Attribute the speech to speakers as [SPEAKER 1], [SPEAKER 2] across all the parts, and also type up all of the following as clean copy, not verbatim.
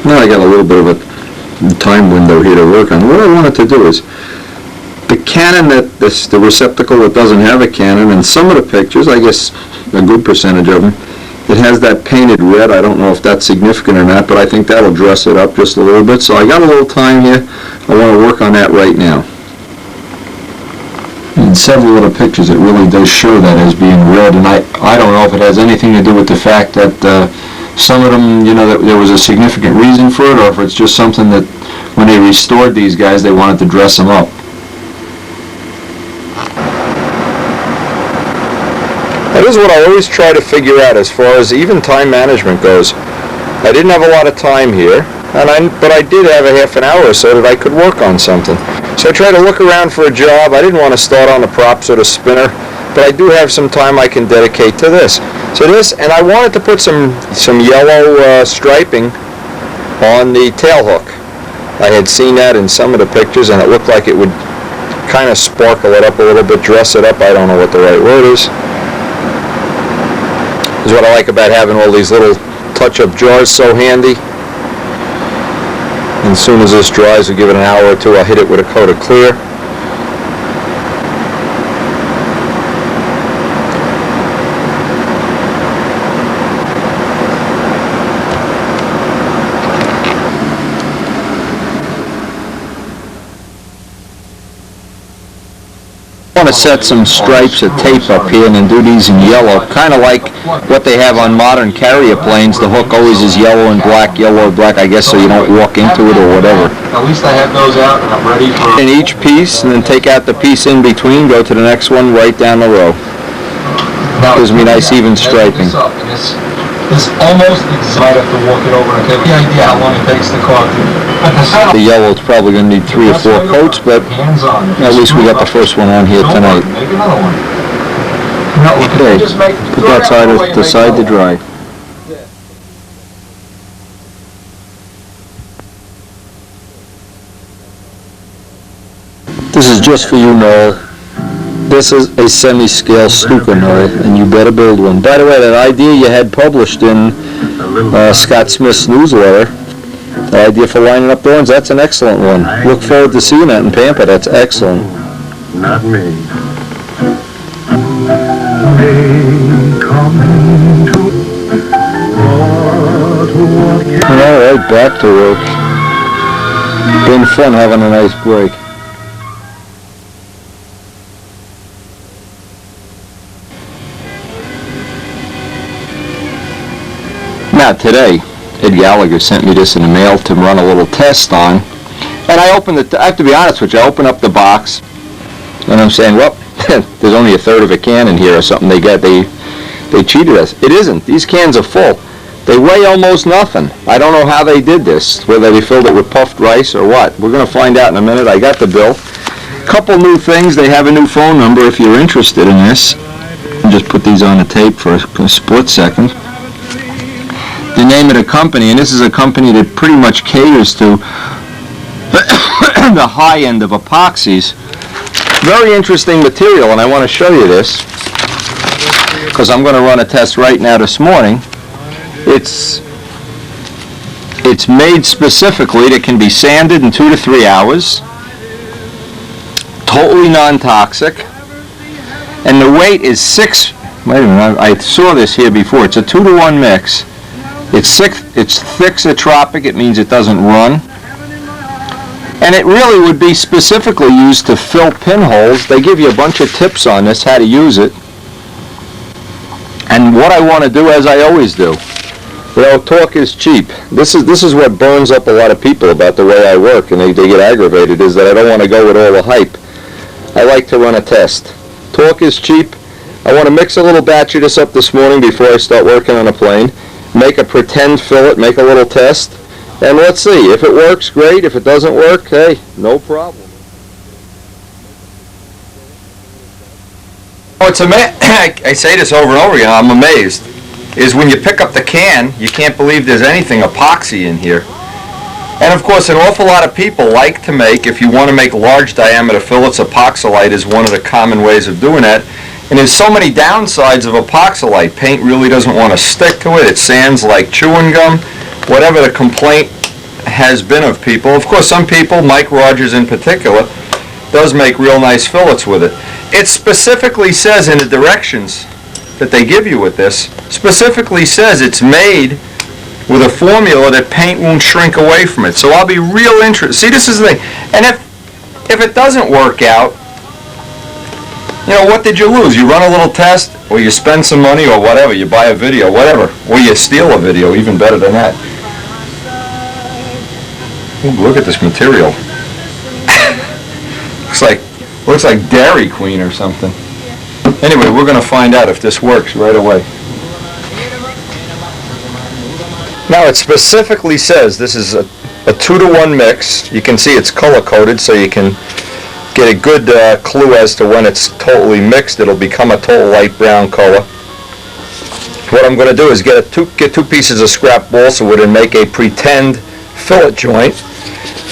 [SPEAKER 1] Now I got a little bit of a time window here to work on. What I wanted to do is, the cannon the receptacle that doesn't have a cannon, and some of the pictures, I guess a good percentage of them, it has that painted red. I don't know if that's significant or not, but I think that'll dress it up just a little bit. So I got a little time here. I want to work on that right now. In several of the pictures, it really does show that as being red, and I don't know if it has anything to do with the fact that some of them, you know, that there was a significant reason for it, or if it's just something that when they restored these guys, they wanted to dress them up. That is what I always try to figure out as far as even time management goes. I didn't have a lot of time here, but I did have a half an hour or so that I could work on something. So I try to look around for a job. I didn't want to start on the props or the spinner, but I do have some time I can dedicate to this. So this, and I wanted to put some yellow striping on the tail hook. I had seen that in some of the pictures, and it looked like it would kind of sparkle it up a little bit, dress it up. I don't know what the right word is. Is what I like about having all these little touch-up jars so handy. And as soon as this dries, we'll give it an hour or two, I'll hit it with a coat of clear. I want to set some stripes of tape up here and then do these in yellow, kind of like what they have on modern carrier planes. The hook always is yellow and black, I guess, so you don't walk into it or whatever.
[SPEAKER 2] At least I have those out and I'm ready for...
[SPEAKER 1] In each piece, and then take out the piece in between, go to the next one right down the row. Gives me nice even striping.
[SPEAKER 2] It's almost exact. Have to walk it over and get the idea how long it takes the car to...
[SPEAKER 1] The yellow is probably going to need 3 or 4 coats, but at least we got the first one on here tonight.
[SPEAKER 2] Make another one.
[SPEAKER 1] Okay, put that side to the side to dry. This is just for you, Noel. This is a semi-scale Stuka, Noel, and you better build one. By the way, that idea you had published in Scott Smith's newsletter, the idea for lining up thorns, that's an excellent one. Look forward to seeing that in Pampa. That's excellent.
[SPEAKER 3] Not me.
[SPEAKER 1] All right, back to work. Been fun having a nice break. Now today, Ed Gallagher sent me this in the mail to run a little test on, and I opened it. I have to be honest with you, I opened up the box, and I'm saying, well, there's only a third of a can in here or something. They cheated us. It isn't. These cans are full. They weigh almost nothing. I don't know how they did this, whether they filled it with puffed rice or what. We're going to find out in a minute. I got the bill. Couple new things. They have a new phone number if you're interested in this. I'll just put these on the tape for a split second. The name of the company, and this is a company that pretty much caters to the high end of epoxies. Very interesting material, and I want to show you this because I'm going to run a test right now this morning. It's made specifically that can be sanded in 2 to 3 hours, totally non-toxic, and the weight is 6. Wait a minute, I saw this here before. It's a 2-to-1 mix. It's thick Searfire, it means it doesn't run. And it really would be specifically used to fill pinholes. They give you a bunch of tips on this, how to use it. And what I want to do, as I always do, you know, talk is cheap. This is what burns up a lot of people about the way I work, and they get aggravated, is that I don't want to go with all the hype. I like to run a test. Talk is cheap. I want to mix a little batch of this up this morning before I start working on a plane. Make a pretend fillet, make a little test, and let's see. If it works, great. If it doesn't work, hey, no problem. Oh, it's I say this over and over again, I'm amazed, is when you pick up the can, you can't believe there's anything epoxy in here. And of course, an awful lot of people like to make, if you want to make large diameter fillets, epoxylite is one of the common ways of doing that. And there's so many downsides of epoxylite. Paint really doesn't want to stick to it. It sands like chewing gum. Whatever the complaint has been of people. Of course, some people, Mike Rogers in particular, does make real nice fillets with it. It specifically says in the directions that they give you with this, specifically says it's made with a formula that paint won't shrink away from it. So I'll be real interested. See, this is the thing. And if it doesn't work out, you know, what did you lose? You run a little test, or you spend some money, or whatever. You buy a video, whatever. Or you steal a video, even better than that. Ooh, look at this material. Looks like Dairy Queen or something. Anyway, we're going to find out if this works right away. Now it specifically says this is a 2-to-1 mix. You can see it's color coded, so you can get a good clue as to when it's totally mixed. It'll become a total light brown color. What I'm going to do is get two pieces of scrap balsa wood and make a pretend fillet joint.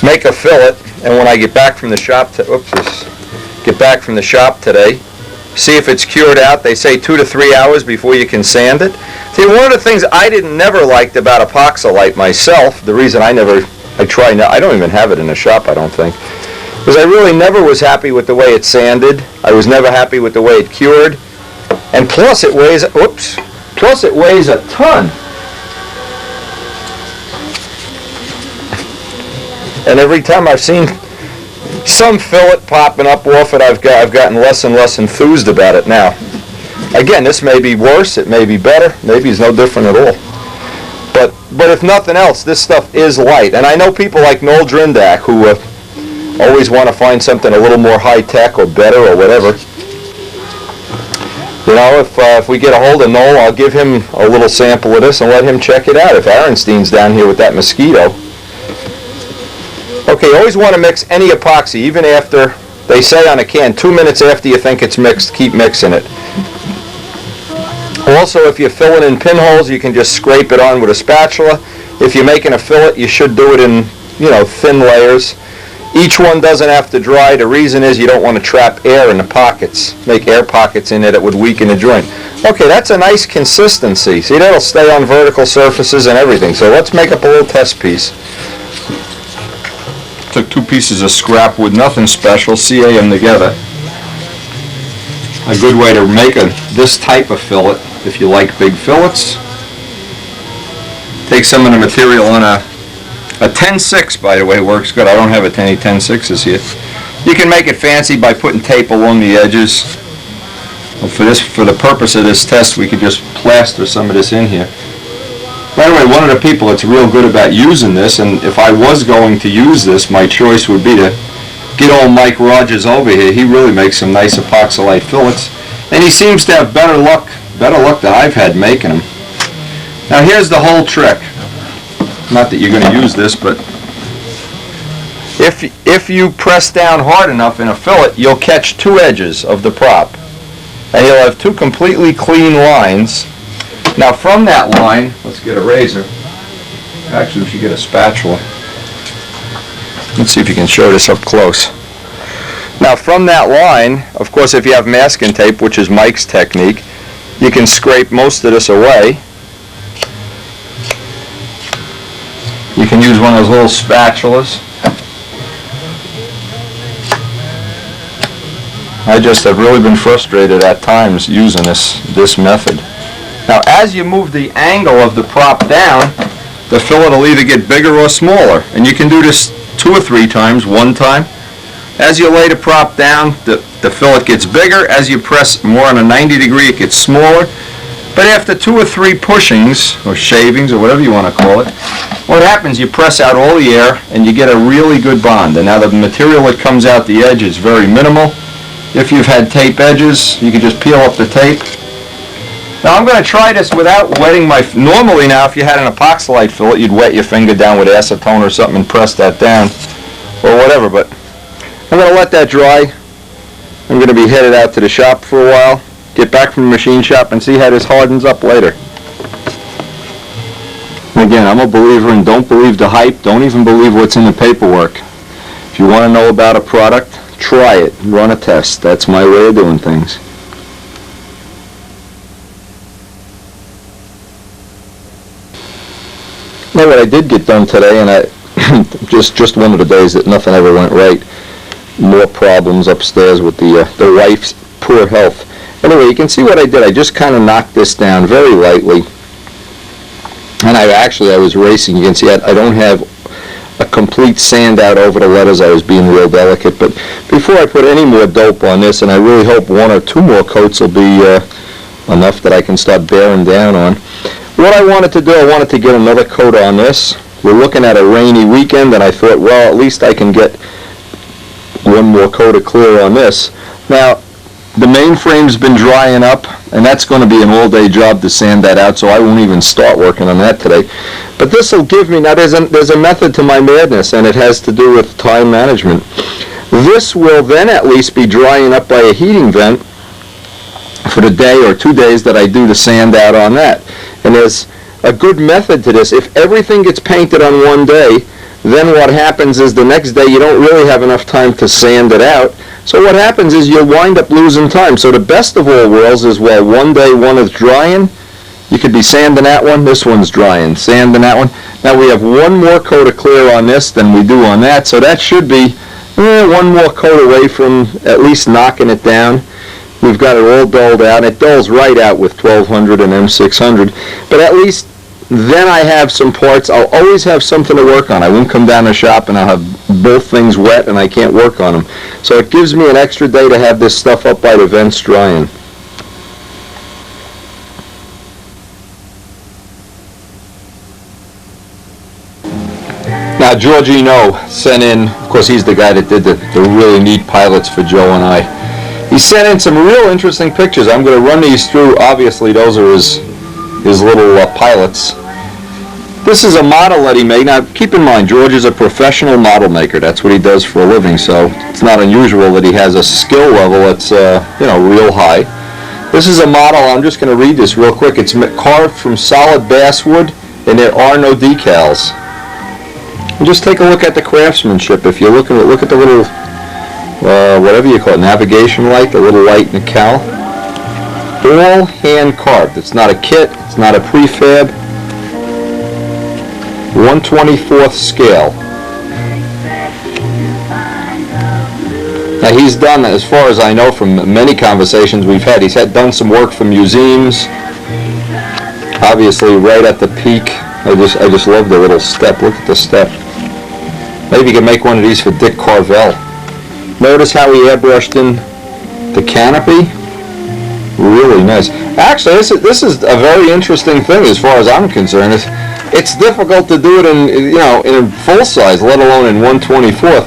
[SPEAKER 1] Make a fillet, and when I get back from the shop today, see if it's cured out. They say 2 to 3 hours before you can sand it. See, one of the things I never liked about epoxylite myself, the reason I don't even have it in the shop, I don't think, because I really never was happy with the way it sanded. I was never happy with the way it cured, and plus it weighs a ton. And every time I've seen some fillet popping up off it, I've gotten less and less enthused about it now. Again, this may be worse, it may be better, maybe it's no different at all. But if nothing else, this stuff is light. And I know people like Noel Drindak who always want to find something a little more high-tech or better or whatever. You know, if we get a hold of Noel, I'll give him a little sample of this and let him check it out. If Aaronstein's down here with that mosquito. Okay, you always want to mix any epoxy, even after, they say on a can, 2 minutes after you think it's mixed, keep mixing it. Also, if you're filling in pinholes, you can just scrape it on with a spatula. If you're making a fillet, you should do it in, thin layers. Each one doesn't have to dry. The reason is you don't want to trap air in the pockets, make air pockets in it that would weaken the joint. Okay, that's a nice consistency. See, that'll stay on vertical surfaces and everything. So let's make up a little test piece. Took 2 pieces of scrap wood, nothing special, CA them together. A good way to make this type of fillet, if you like big fillets. Take some of the material on a 10-6, by the way, works good. I don't have any 10-6s here. You can make it fancy by putting tape along the edges. Well, for the purpose of this test, we could just plaster some of this in here. By the way, one of the people that's real good about using this, and if I was going to use this, my choice would be to get old Mike Rogers over here. He really makes some nice epoxylite fillets, and he seems to have better luck than I've had making them. Now here's the whole trick. Not that you're going to use this, but if you press down hard enough in a fillet, you'll catch 2 edges of the prop, and you'll have 2 completely clean lines. Now from that line, let's get a razor. Actually, we should get a spatula. Let's see if you can show this up close. Now from that line, of course, if you have masking tape, which is Mike's technique, you can scrape most of this away. You can use one of those little spatulas. I just have really been frustrated at times using this method. Now as you move the angle of the prop down, the fillet will either get bigger or smaller. And you can do this 2 or 3 times, 1 time. As you lay the prop down, the fillet gets bigger. As you press more on a 90 degree, it gets smaller. But after 2 or 3 pushings, or shavings, or whatever you want to call it, what happens, you press out all the air and you get a really good bond. And now the material that comes out the edge is very minimal. If you've had tape edges, you can just peel up the tape. Now I'm going to try this without wetting my... Normally now, if you had an epoxylite fillet, you'd wet your finger down with acetone or something and press that down, or whatever, but I'm going to let that dry. I'm going to be headed out to the shop for a while, get back from the machine shop, and see how this hardens up later. Again, I'm a believer in don't believe the hype, don't even believe what's in the paperwork. If you want to know about a product, try it, run a test. That's my way of doing things. Now what I did get done today, and just one of the days that nothing ever went right. More problems upstairs with the wife's poor health. Anyway, you can see what I did. I just kind of knocked this down very lightly. And I was racing. You can see I don't have a complete sand out over the letters. I was being real delicate. But before I put any more dope on this, and I really hope 1 or 2 more coats will be enough that I can start bearing down on. What I wanted to do, I wanted to get another coat on this. We're looking at a rainy weekend, and I thought, well, at least I can get 1 more coat of clear on this. Now, the mainframe's been drying up, and that's going to be an all-day job to sand that out, so I won't even start working on that today. But this will give me, now there's a method to my madness, and it has to do with time management. This will then at least be drying up by a heating vent for the day or 2 days that I do the sand out on that. And there's a good method to this. If everything gets painted on one day, then what happens is the next day you don't really have enough time to sand it out. So what happens is you'll wind up losing time. So the best of all worlds is, well, one day one is drying, you could be sanding that one, this one's drying, sanding that one. Now we have 1 more coat of clear on this than we do on that, so that should be 1 more coat away from at least knocking it down. We've got it all dulled out. It dulls right out with 1200 and M600, but at least then I have some parts. I'll always have something to work on. I won't come down the shop and I'll have both things wet and I can't work on them. So it gives me an extra day to have this stuff up by the vents drying. Now Giorgino sent in, of course he's the guy that did the really neat pilots for Joe and I. He sent in some real interesting pictures. I'm going to run these through. Obviously those are his little pilots. This is a model that he made. Now, keep in mind, George is a professional model maker. That's what he does for a living, so it's not unusual that he has a skill level that's, real high. This is a model. I'm just going to read this real quick. It's carved from solid basswood, and there are no decals. And just take a look at the craftsmanship. If you look at the little, whatever you call it, navigation light, the little light in the cowl. All hand carved. It's not a kit. It's not a prefab. 1/24th scale. Now he's done, as far as I know from many conversations we've had, he's done some work for museums. Obviously right at the peak. I just love the little step. Look at the step. Maybe you can make one of these for Dick Carvel. Notice how he airbrushed in the canopy. Really nice. Actually, this is a very interesting thing as far as I'm concerned. It's difficult to do it in full size, let alone in 1/24th.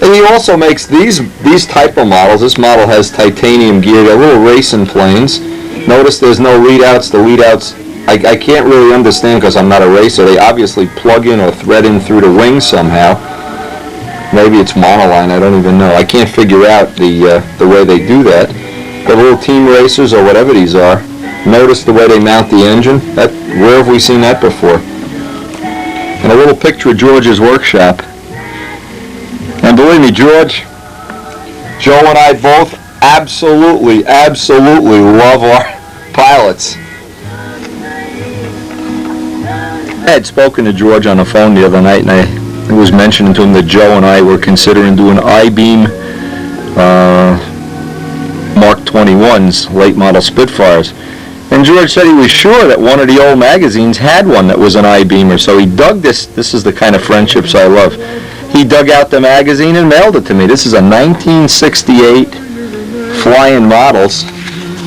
[SPEAKER 1] And he also makes these type of models. This model has titanium gear, got little racing planes. Notice there's no lead outs. The lead outs I can't really understand because I'm not a racer. They obviously plug in or thread in through the wings somehow. Maybe it's monoline. I don't even know. I can't figure out the way they do that. The little team racers or whatever these are. Notice the way they mount the engine. Where have we seen that before? And a little picture of George's workshop. And believe me, George, Joe and I both absolutely love our pilots. I had spoken to George on the phone the other night, and I was mentioning to him that Joe and I were considering doing I-beam Mark 21s, late model Spitfires. And George said he was sure that one of the old magazines had one that was an I-beamer, so he dug this. This is the kind of friendships I love. He dug out the magazine and mailed it to me. This is a 1968 flying models,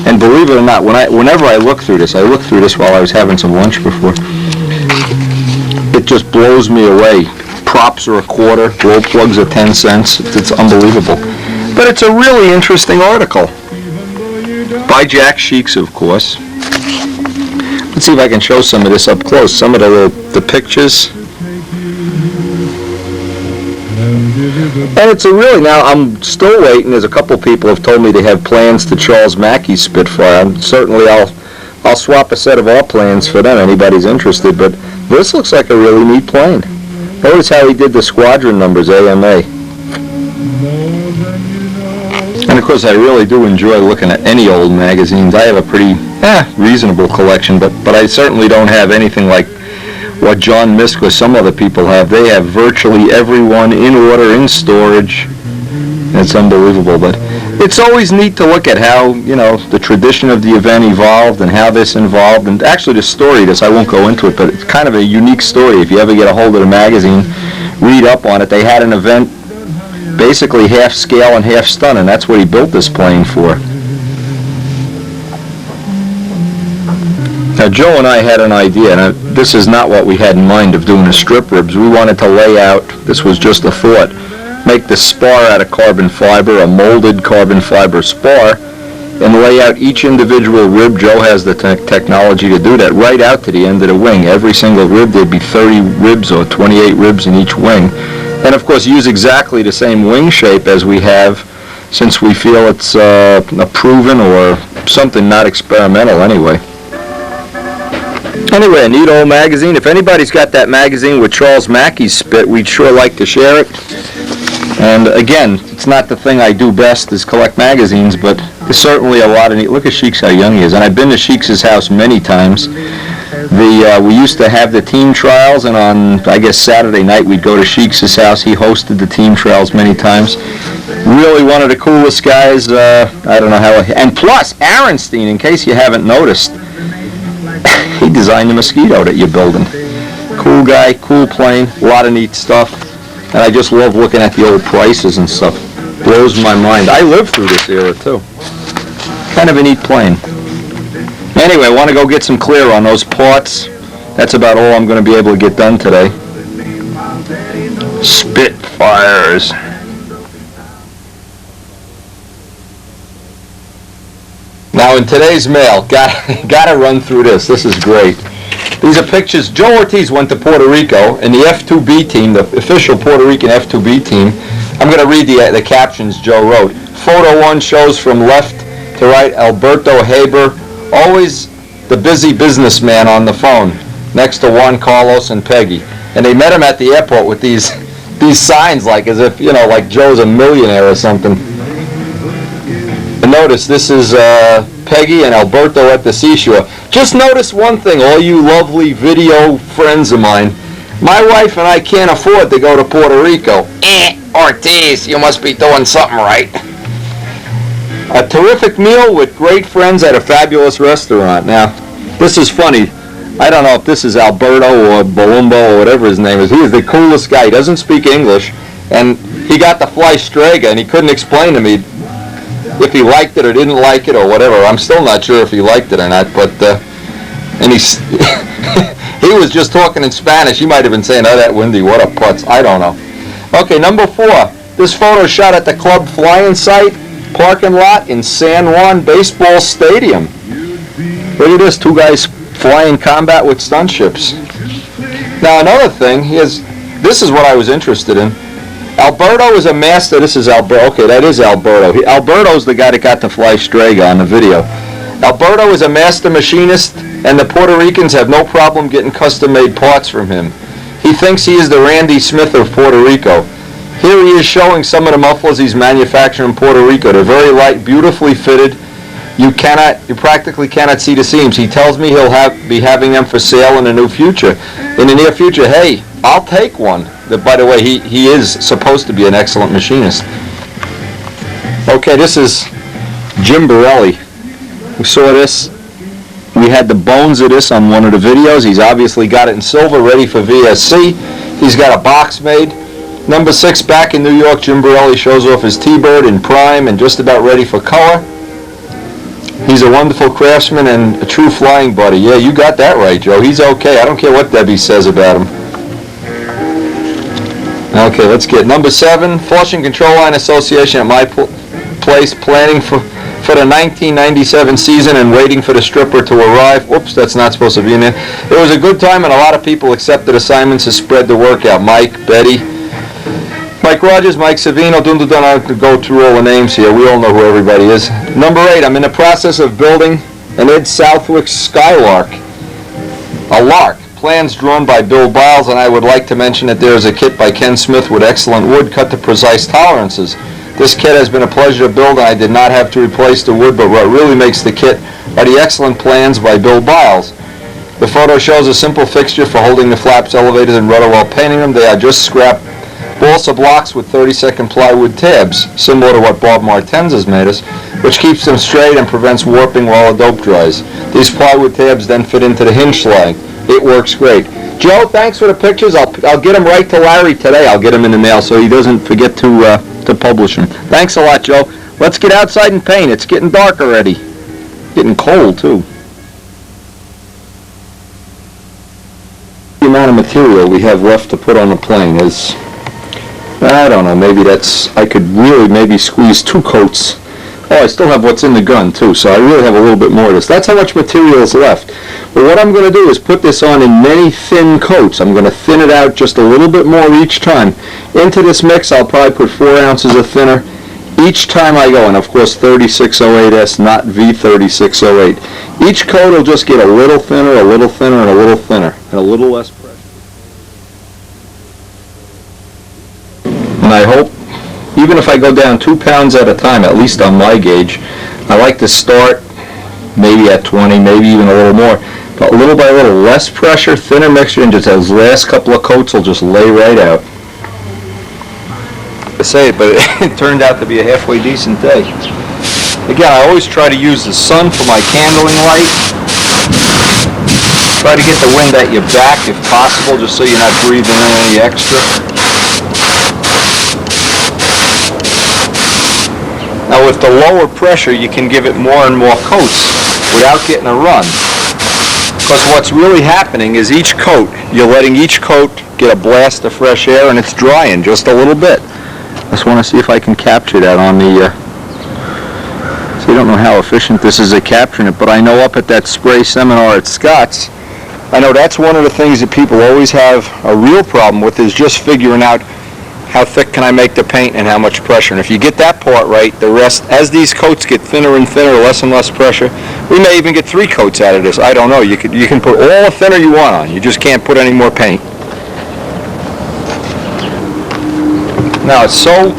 [SPEAKER 1] and believe it or not, whenever I look through this, I looked through this while I was having some lunch before, it just blows me away. Props are $0.25, glow plugs are 10 cents. It's unbelievable. But it's a really interesting article. By Jack Sheeks, of course. Let's see if I can show some of this up close. Some of the pictures. And it's now I'm still waiting. There's a couple people have told me they have plans to Charles Mackey's Spitfire. Certainly I'll swap a set of our plans for them, anybody's interested, but this looks like a really neat plane. Notice how he did the squadron numbers, AMA. And of course I really do enjoy looking at any old magazines. I have a pretty reasonable collection, but I certainly don't have anything like what John missed because some other people have. They have virtually everyone in order, in storage. It's unbelievable, but it's always neat to look at how, you know, the tradition of the event evolved and how this involved. And actually the story of this, I won't go into it, but it's kind of a unique story. If you ever get a hold of the magazine, read up on it. They had an event basically half scale and half stunt, and that's what he built this plane for. Now, Joe and I had an idea, and this is not what we had in mind of doing the strip ribs. We wanted to lay out, this was just a thought, make the spar out of carbon fiber, a molded carbon fiber spar, and lay out each individual rib. Joe has the technology to do that right out to the end of the wing. Every single rib, there'd be 30 ribs or 28 ribs in each wing. And of course, use exactly the same wing shape as we have, since we feel it's a proven or something not experimental anyway. Anyway, a neat old magazine. If anybody's got that magazine with Charles Mackey's spit, we'd sure like to share it. And again, it's not the thing I do best is collect magazines, but there's certainly a lot of neat. Look at Sheik's, how young he is. And I've been to Sheik's house many times. We used to have the team trials, and on, I guess, Saturday night we'd go to Sheik's house. He hosted the team trials many times. Really one of the coolest guys. I don't know how. And plus, Aronstein, in case you haven't noticed, he designed the Mosquito that you're building. Cool guy, cool plane, a lot of neat stuff. And I just love looking at the old prices and stuff. Blows my mind. I lived through this era too. Kind of a neat plane. Anyway, I want to go get some clear on those parts. That's about all I'm going to be able to get done today. Spitfires. Now in today's mail, gotta run through this. This is great. These are pictures. Joe Ortiz went to Puerto Rico, and the F2B team, the official Puerto Rican F2B team, I'm going to read the captions Joe wrote. Photo 1 shows from left to right Alberto Haber, always the busy businessman on the phone, next to Juan Carlos and Peggy. And they met him at the airport with these signs, like as if, you know, like Joe's a millionaire or something. And notice, this is Peggy and Alberto at the seashore. Just notice one thing, all you lovely video friends of mine. My wife and I can't afford to go to Puerto Rico. Ortiz, you must be doing something right. A terrific meal with great friends at a fabulous restaurant. Now, this is funny. I don't know if this is Alberto or Balumbo or whatever his name is. He is the coolest guy. He doesn't speak English. And he got to fly Strega, and he couldn't explain to me if he liked it or didn't like it or whatever. I'm still not sure if he liked it or not, but and he was just talking in Spanish. He might have been saying, "Oh, that windy, what a putz." I don't know. Okay, number 4. This photo shot at the club flying site parking lot in San Juan Baseball Stadium. Look at this, 2 guys flying combat with stunt ships. Now another thing is, this is what I was interested in. Alberto is a master. This is Alberto. Okay, that is Alberto. Alberto's the guy that got to fly Strega on the video. Alberto is a master machinist, and the Puerto Ricans have no problem getting custom-made parts from him. He thinks he is the Randy Smith of Puerto Rico. Here he is showing some of the mufflers he's manufacturing in Puerto Rico. They're very light, beautifully fitted. You practically cannot see the seams. He tells me he'll be having them for sale in the near future. Hey, I'll take one. By the way, he is supposed to be an excellent machinist. Okay, this is Jim Borelli. We saw this. We had the bones of this on one of the videos. He's obviously got it in silver, ready for VSC. He's got a box made. Number 6, back in New York, Jim Borelli shows off his T-Bird in prime and just about ready for color. He's a wonderful craftsman and a true flying buddy. Yeah, you got that right, Joe. He's okay. I don't care what Debbie says about him. Okay, let's get number 7, Flushing Control Line Association at my place, planning for the 1997 season and waiting for the stripper to arrive. Oops, that's not supposed to be in there. It was a good time and a lot of people accepted assignments to spread the work out. Mike, Betty, Mike Rogers, Mike Savino, don't have to go through all the names here. We all know who everybody is. Number 8, I'm in the process of building an Ed Southwick Skylark. A lark. Plans drawn by Bill Biles, and I would like to mention that there is a kit by Ken Smith with excellent wood cut to precise tolerances. This kit has been a pleasure to build, and I did not have to replace the wood, but what really makes the kit are the excellent plans by Bill Biles. The photo shows a simple fixture for holding the flaps elevated and rudder while painting them. They are just scrap balsa blocks with 32nd plywood tabs, similar to what Bob Martens has made us, which keeps them straight and prevents warping while the dope dries. These plywood tabs then fit into the hinge slag. It works great. Joe, thanks for the pictures. I'll get them right to Larry today. I'll get them in the mail so he doesn't forget to publish them. Thanks a lot, Joe. Let's get outside and paint. It's getting dark already. Getting cold, too. The amount of material we have left to put on the plane is, I don't know, maybe I could really maybe squeeze 2 coats. Oh, I still have what's in the gun, too, so I really have a little bit more of this. That's how much material is left. But what I'm going to do is put this on in many thin coats. I'm going to thin it out just a little bit more each time. Into this mix, I'll probably put 4 ounces of thinner each time I go, and of course 3608S, not V3608. Each coat will just get a little thinner, a little thinner, and a little thinner, and a little less pressure. And I hope, even if I go down 2 pounds at a time, at least on my gauge, I like to start maybe at 20, maybe even a little more, but little by little, less pressure, thinner mixture, and just those last couple of coats will just lay right out. I say it, but it turned out to be a halfway decent day. Again, I always try to use the sun for my candling light. Try to get the wind at your back if possible, just so you're not breathing in any extra. Now with the lower pressure, you can give it more and more coats without getting a run. Because what's really happening is each coat, you're letting each coat get a blast of fresh air and it's drying just a little bit. I just want to see if I can capture that on the, so you don't know how efficient this is at capturing it, but I know up at that spray seminar at Scott's, I know that's one of the things that people always have a real problem with, is just figuring out how thick can I make the paint and how much pressure. And if you get that part right, the rest, as these coats get thinner and thinner, less and less pressure, we may even get 3 coats out of this. I don't know. You can put all the thinner you want on. You just can't put any more paint. Now it's so,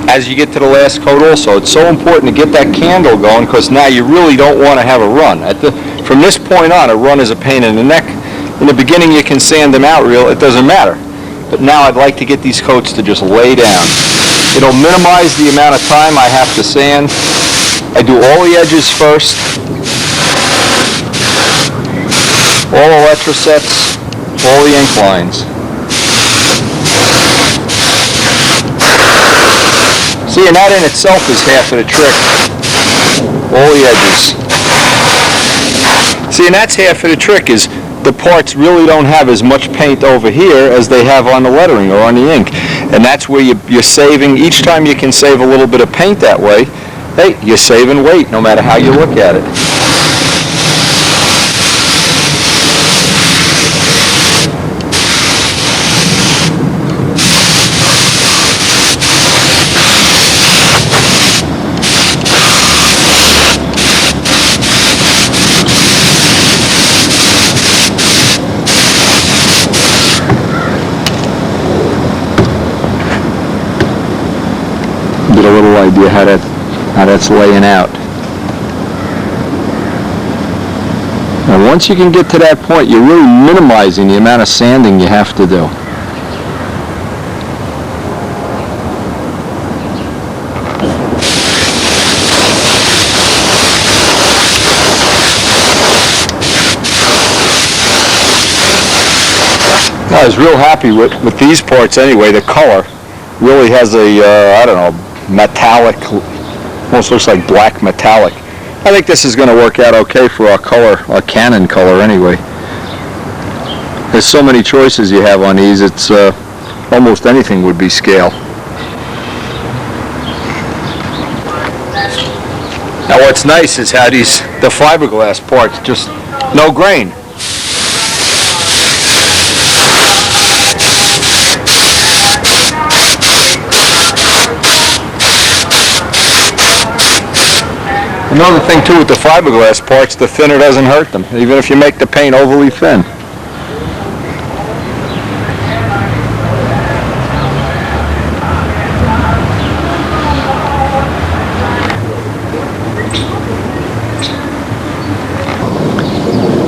[SPEAKER 1] as you get to the last coat also, it's so important to get that candle going, because now you really don't want to have a run. From this point on, a run is a pain in the neck. In the beginning you can sand them out real, it doesn't matter. But now I'd like to get these coats to just lay down. It'll minimize the amount of time I have to sand. I do all the edges first. All electrosets, all the ink lines. See, and that in itself is half of the trick. All the edges. See, and that's half of the trick, is the parts really don't have as much paint over here as they have on the lettering or on the ink. And that's where you're saving, each time you can save a little bit of paint that way, hey, you're saving weight no matter how you look at it. Get a little idea how that's laying out. And once you can get to that point, you're really minimizing the amount of sanding you have to do. I was real happy with these parts anyway. The color really has a, I don't know, metallic, almost looks like black metallic. I think this is going to work out okay for our color, our Canon color anyway. There's so many choices you have on these, it's almost anything would be scale. Now what's nice is how the fiberglass parts, just no grain. Another thing too with the fiberglass parts, the thinner doesn't hurt them, even if you make the paint overly thin.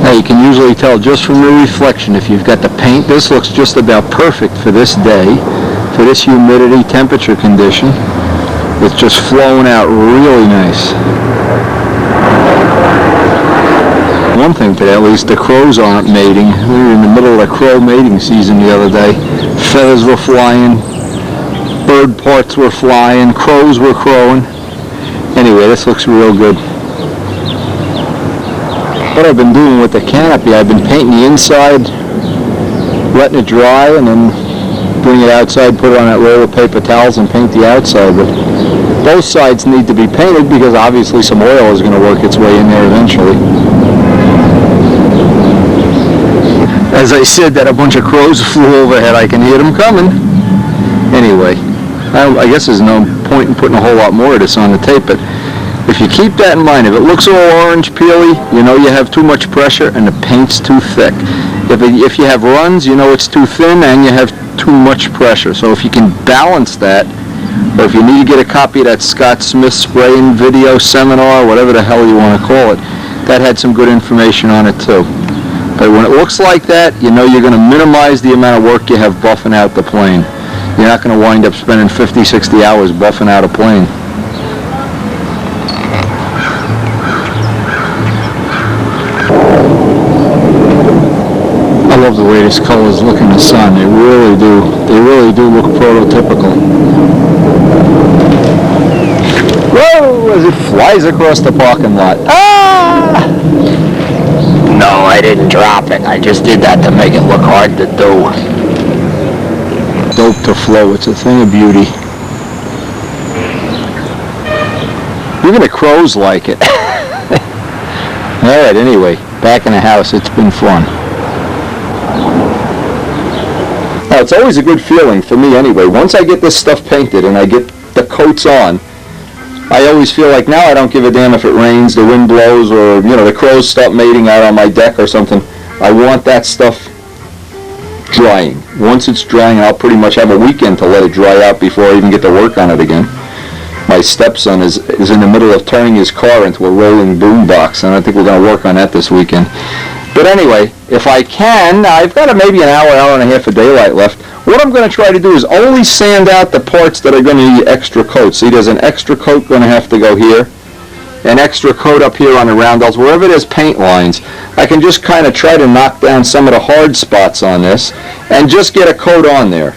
[SPEAKER 1] Now you can usually tell just from the reflection if you've got the paint. This looks just about perfect for this day, for this humidity temperature condition. It's just flowing out really nice. One thing today, at least, the crows aren't mating. We were in the middle of the crow mating season the other day. Feathers were flying, bird parts were flying, crows were crowing. Anyway, this looks real good. What I've been doing with the canopy, I've been painting the inside, letting it dry, and then bring it outside, put it on that roll of paper towels, and paint the outside. But both sides need to be painted because obviously some oil is going to work its way in there eventually. As I said that a bunch of crows flew overhead, I can hear them coming. Anyway, I guess there's no point in putting a whole lot more of this on the tape, but if you keep that in mind, if it looks all orange peely, you know you have too much pressure and the paint's too thick. If you have runs, you know it's too thin and you have too much pressure. So if you can balance that, or if you need to get a copy of that Scott Smith spraying video seminar, whatever the hell you want to call it, that had some good information on it too. But when it looks like that, you know you're going to minimize the amount of work you have buffing out the plane. You're not going to wind up spending 50, 60 hours buffing out a plane. I love the way these colors look in the sun. They really do. They really do look prototypical. Whoa! As it flies across the parking lot. Ah!
[SPEAKER 3] No, I didn't drop it. I just did that to make it look hard to do.
[SPEAKER 1] Dope to flow. It's a thing of beauty. Even the crows like it. Alright, anyway, back in the house. It's been fun. Now, it's always a good feeling for me anyway. Once I get this stuff painted and I get the coats on, I always feel like now I don't give a damn if it rains, the wind blows, or you know the crows stop mating out on my deck or something. I want that stuff drying. Once it's drying, I'll pretty much have a weekend to let it dry out before I even get to work on it again. My stepson is in the middle of turning his car into a rolling boom box, and I think we're going to work on that this weekend. But anyway, if I can, I've got maybe an hour, hour and a half of daylight left. What I'm going to try to do is only sand out the parts that are going to need extra coat. See, there's an extra coat going to have to go here, an extra coat up here on the roundels. Wherever there's paint lines, I can just kind of try to knock down some of the hard spots on this and just get a coat on there.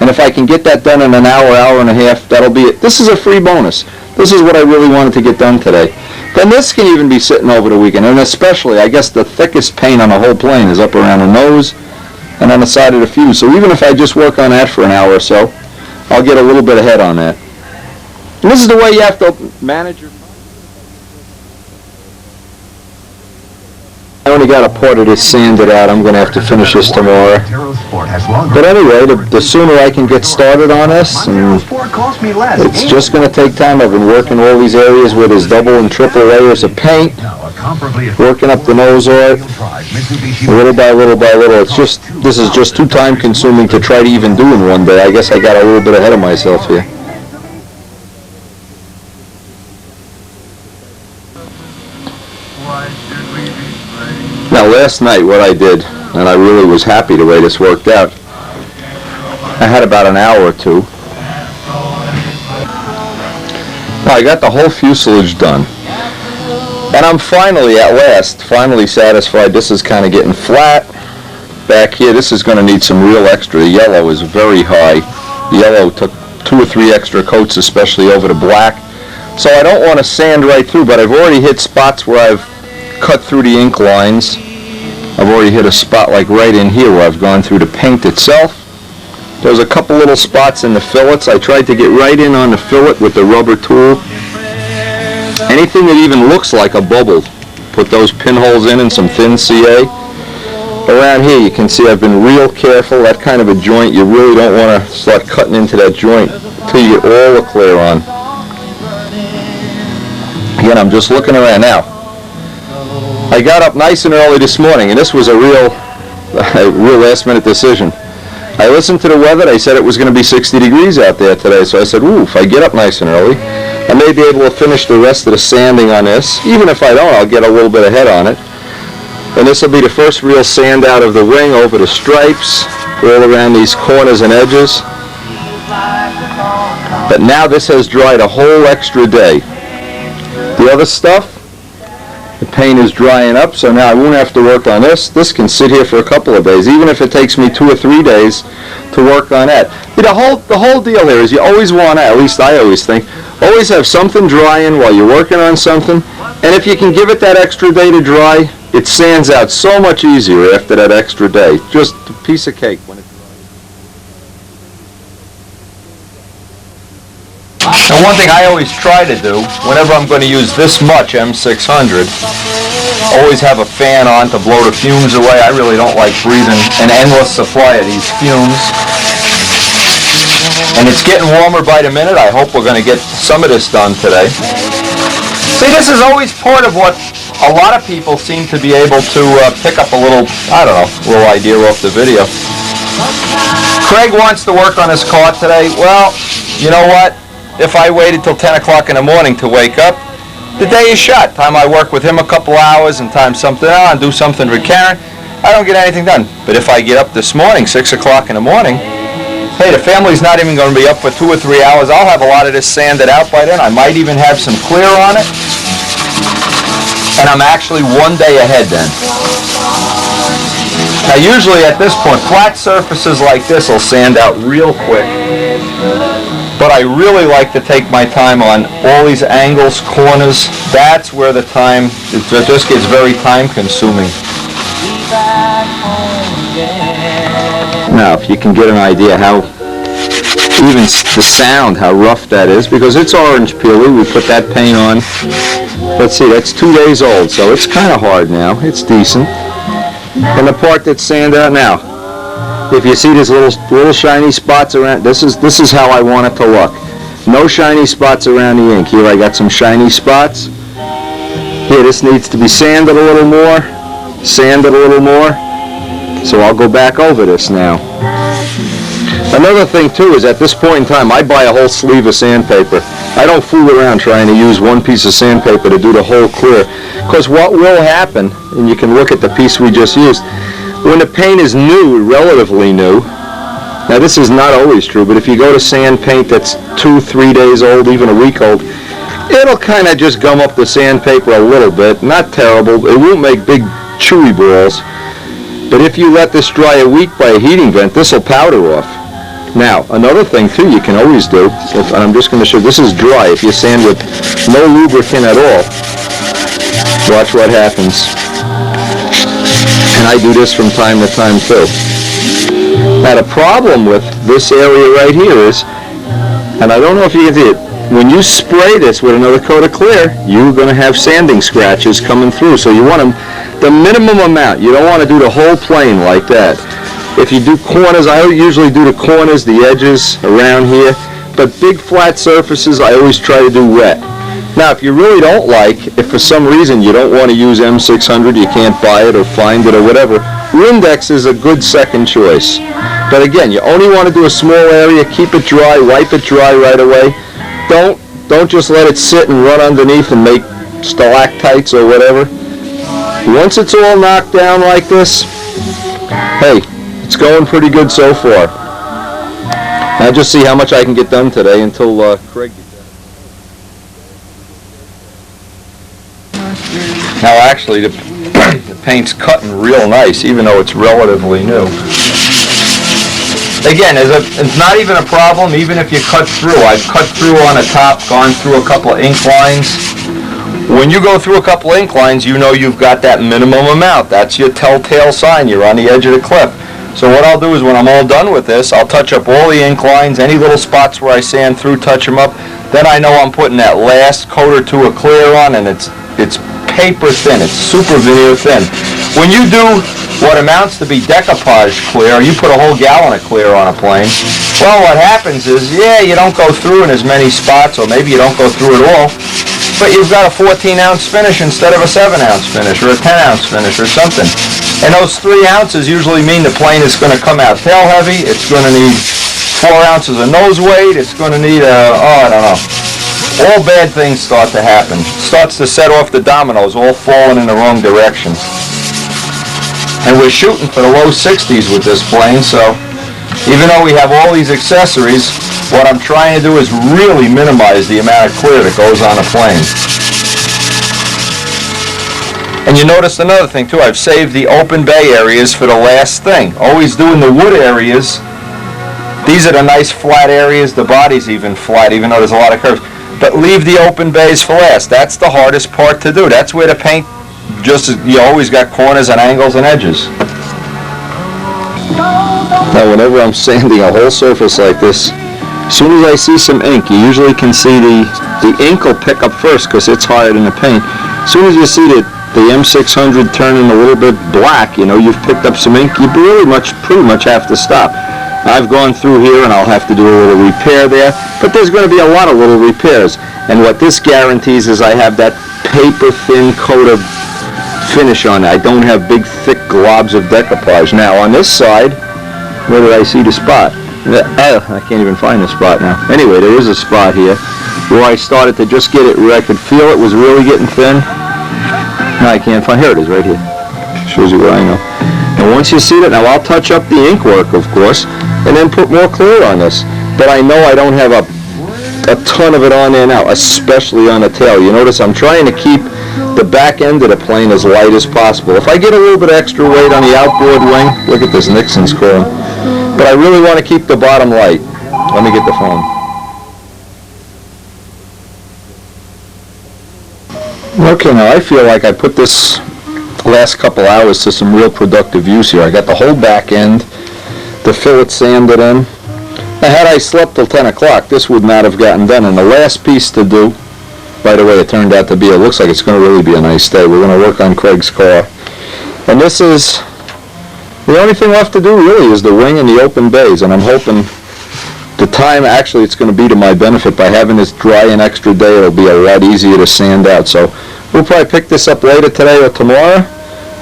[SPEAKER 1] And if I can get that done in an hour, hour and a half, that'll be it. This is a free bonus. This is what I really wanted to get done today. Then this can even be sitting over the weekend, and especially, I guess the thickest paint on the whole plane is up around the nose and on the side of the fuse. So even if I just work on that for an hour or so, I'll get a little bit ahead on that. And this is the way you have to manage your... I only got a part of this sanded out. I'm going to have to finish this tomorrow. But anyway, the sooner I can get started on this, and it's just going to take time. I've been working all these areas where there's double and triple layers of paint, working up the nose art, little by little by little. This is just too time consuming to try to even do in one day. I guess I got a little bit ahead of myself here. Now last night what I did, and I really was happy the way this worked out, I had about an hour or two. Well, I got the whole fuselage done. And I'm finally, at last, satisfied. This is kind of getting flat. Back here, this is going to need some real extra. The yellow is very high. The yellow took 2 or 3 extra coats, especially over the black. So I don't want to sand right through, but I've already hit spots where I've cut through the ink lines. I've already hit a spot like right in here where I've gone through the paint itself. There's a couple little spots in the fillets. I tried to get right in on the fillet with the rubber tool. Anything that even looks like a bubble, put those pinholes in and some thin CA. Around here you can see I've been real careful. That kind of a joint, you really don't want to start cutting into that joint until you get all the clear on. Again, I'm just looking around now. I got up nice and early this morning, and this was a real last-minute decision. I listened to the weather. They said it was going to be 60 degrees out there today, so I said, ooh, if I get up nice and early, I may be able to finish the rest of the sanding on this. Even if I don't, I'll get a little bit ahead on it. And this will be the first real sand out of the wing over the stripes, all around these corners and edges. But now this has dried a whole extra day. The other stuff, the paint is drying up, so now I won't have to work on this. This can sit here for a couple of days, even if it takes me 2 or 3 days to work on that. The whole deal here is you always want to, at least I always think, always have something drying while you're working on something, and if you can give it that extra day to dry, it sands out so much easier after that extra day. Just a piece of cake when it dries. And one thing I always try to do, whenever I'm going to use this much M600, always have a fan on to blow the fumes away. I really don't like breathing an endless supply of these fumes. And it's getting warmer by the minute. I hope we're going to get some of this done today. See, this is always part of what a lot of people seem to be able to pick up a little, I don't know, little idea off the video. Craig wants to work on his car today. Well, you know what? If I waited till 10 o'clock in the morning to wake up, the day is shot. Time I work with him a couple hours and time something out and do something for Karen, I don't get anything done. But if I get up this morning, 6 o'clock in the morning, hey, the family's not even going to be up for 2 or 3 hours. I'll have a lot of this sanded out by then. I might even have some clear on it. And I'm actually 1 day ahead then. Now usually at this point, flat surfaces like this will sand out real quick. But I really like to take my time on all these angles, corners. That's where the time, it just gets very time consuming. Now if you can get an idea how, even the sound, how rough that is, because it's orange peely, we put that paint on. Let's see, that's 2 days old, so it's kind of hard now. It's decent. And the part that's sanded out now, if you see these little shiny spots around, this is how I want it to look. No shiny spots around the ink. Here I got some shiny spots. Here, this needs to be sanded a little more. Sanded a little more. So I'll go back over this now. Another thing too is at this point in time I buy a whole sleeve of sandpaper. I don't fool around trying to use one piece of sandpaper to do the whole clear. Because what will happen, and you can look at the piece we just used, when the paint is new, relatively new, now this is not always true, but if you go to sand paint that's 2, 3 days old, even a week old, it'll kind of just gum up the sandpaper a little bit. Not terrible. It won't make big chewy balls. But if you let this dry a week by a heating vent, this will powder off. Now, another thing too you can always do, and I'm just going to show, this is dry. If you sand with no lubricant at all, watch what happens. And I do this from time to time too. Now the problem with this area right here is, and I don't know if you can see it, when you spray this with another coat of clear, you're going to have sanding scratches coming through. So you want them the minimum amount. You don't want to do the whole plane like that. If you do corners, I usually do the corners, the edges around here. But big flat surfaces, I always try to do wet. Now, if you really don't like, if for some reason you don't want to use M600, you can't buy it or find it or whatever, Windex is a good second choice. But again, you only want to do a small area, keep it dry, wipe it dry right away. Don't just let it sit and run underneath and make stalactites or whatever. Once it's all knocked down like this, hey, it's going pretty good so far. I'll just see how much I can get done today until Craig gets done. Now actually the paint's cutting real nice even though it's relatively new. Again, it's not even a problem even if you cut through. I've cut through on the top, gone through a couple of ink lines. When you go through a couple of ink lines, you know you've got that minimum amount. That's your telltale sign. You're on the edge of the cliff. So what I'll do is when I'm all done with this, I'll touch up all the ink lines, any little spots where I sand through, touch them up. Then I know I'm putting that last coat or two of clear on, and it's paper thin. It's super veneer thin. When you do what amounts to be decoupage clear, you put a whole gallon of clear on a plane, well, what happens is, yeah, you don't go through in as many spots, or maybe you don't go through at all, but you've got a 14-ounce finish instead of a 7-ounce finish, or a 10-ounce finish, or something. And those 3 ounces usually mean the plane is going to come out tail heavy, it's going to need 4 ounces of nose weight, it's going to need I don't know. All bad things start to happen. It starts to set off the dominoes, all falling in the wrong direction. And we're shooting for the low 60s with this plane, so even though we have all these accessories, what I'm trying to do is really minimize the amount of clear that goes on a plane. And you notice another thing too, I've saved the open bay areas for the last thing. Always doing the wood areas. These are the nice flat areas, the body's even flat, even though there's a lot of curves. But leave the open bays for last. That's the hardest part to do. That's where the paint you always got corners and angles and edges. Now whenever I'm sanding a whole surface like this, as soon as I see some ink, you usually can see the ink will pick up first because it's higher than the paint. As soon as you see the M600 turning a little bit black, you know, you've picked up some ink, you pretty much have to stop. I've gone through here and I'll have to do a little repair there, but there's going to be a lot of little repairs. And what this guarantees is I have that paper thin coat of finish on it. I don't have big thick globs of decoupage. Now on this side, where did I see the spot? I can't even find the spot now. Anyway, there is a spot here where I started to just get it where I could feel it was really getting thin. No, I can't find. Here it is, right here. Shows you where I know. And once you see that, now I'll touch up the ink work, of course, and then put more clear on this. But I know I don't have a ton of it on there now, especially on the tail. You notice I'm trying to keep the back end of the plane as light as possible. If I get a little bit of extra weight on the outboard wing, look at this Nixon's chrome. But I really want to keep the bottom light. Let me get the phone. Okay, now I feel like I put this last couple hours to some real productive use here. I got the whole back end, the fillet sanded in. Now, had I slept till 10 o'clock, this would not have gotten done. And the last piece to do, by the way, it turned out to be, it looks like it's going to really be a nice day. We're going to work on Craig's car. And this is, the only thing left to do really is the wing and the open bays. And I'm hoping the time, actually, it's going to be to my benefit. By having this dry an extra day, it'll be a lot easier to sand out. So we'll probably pick this up later today or tomorrow.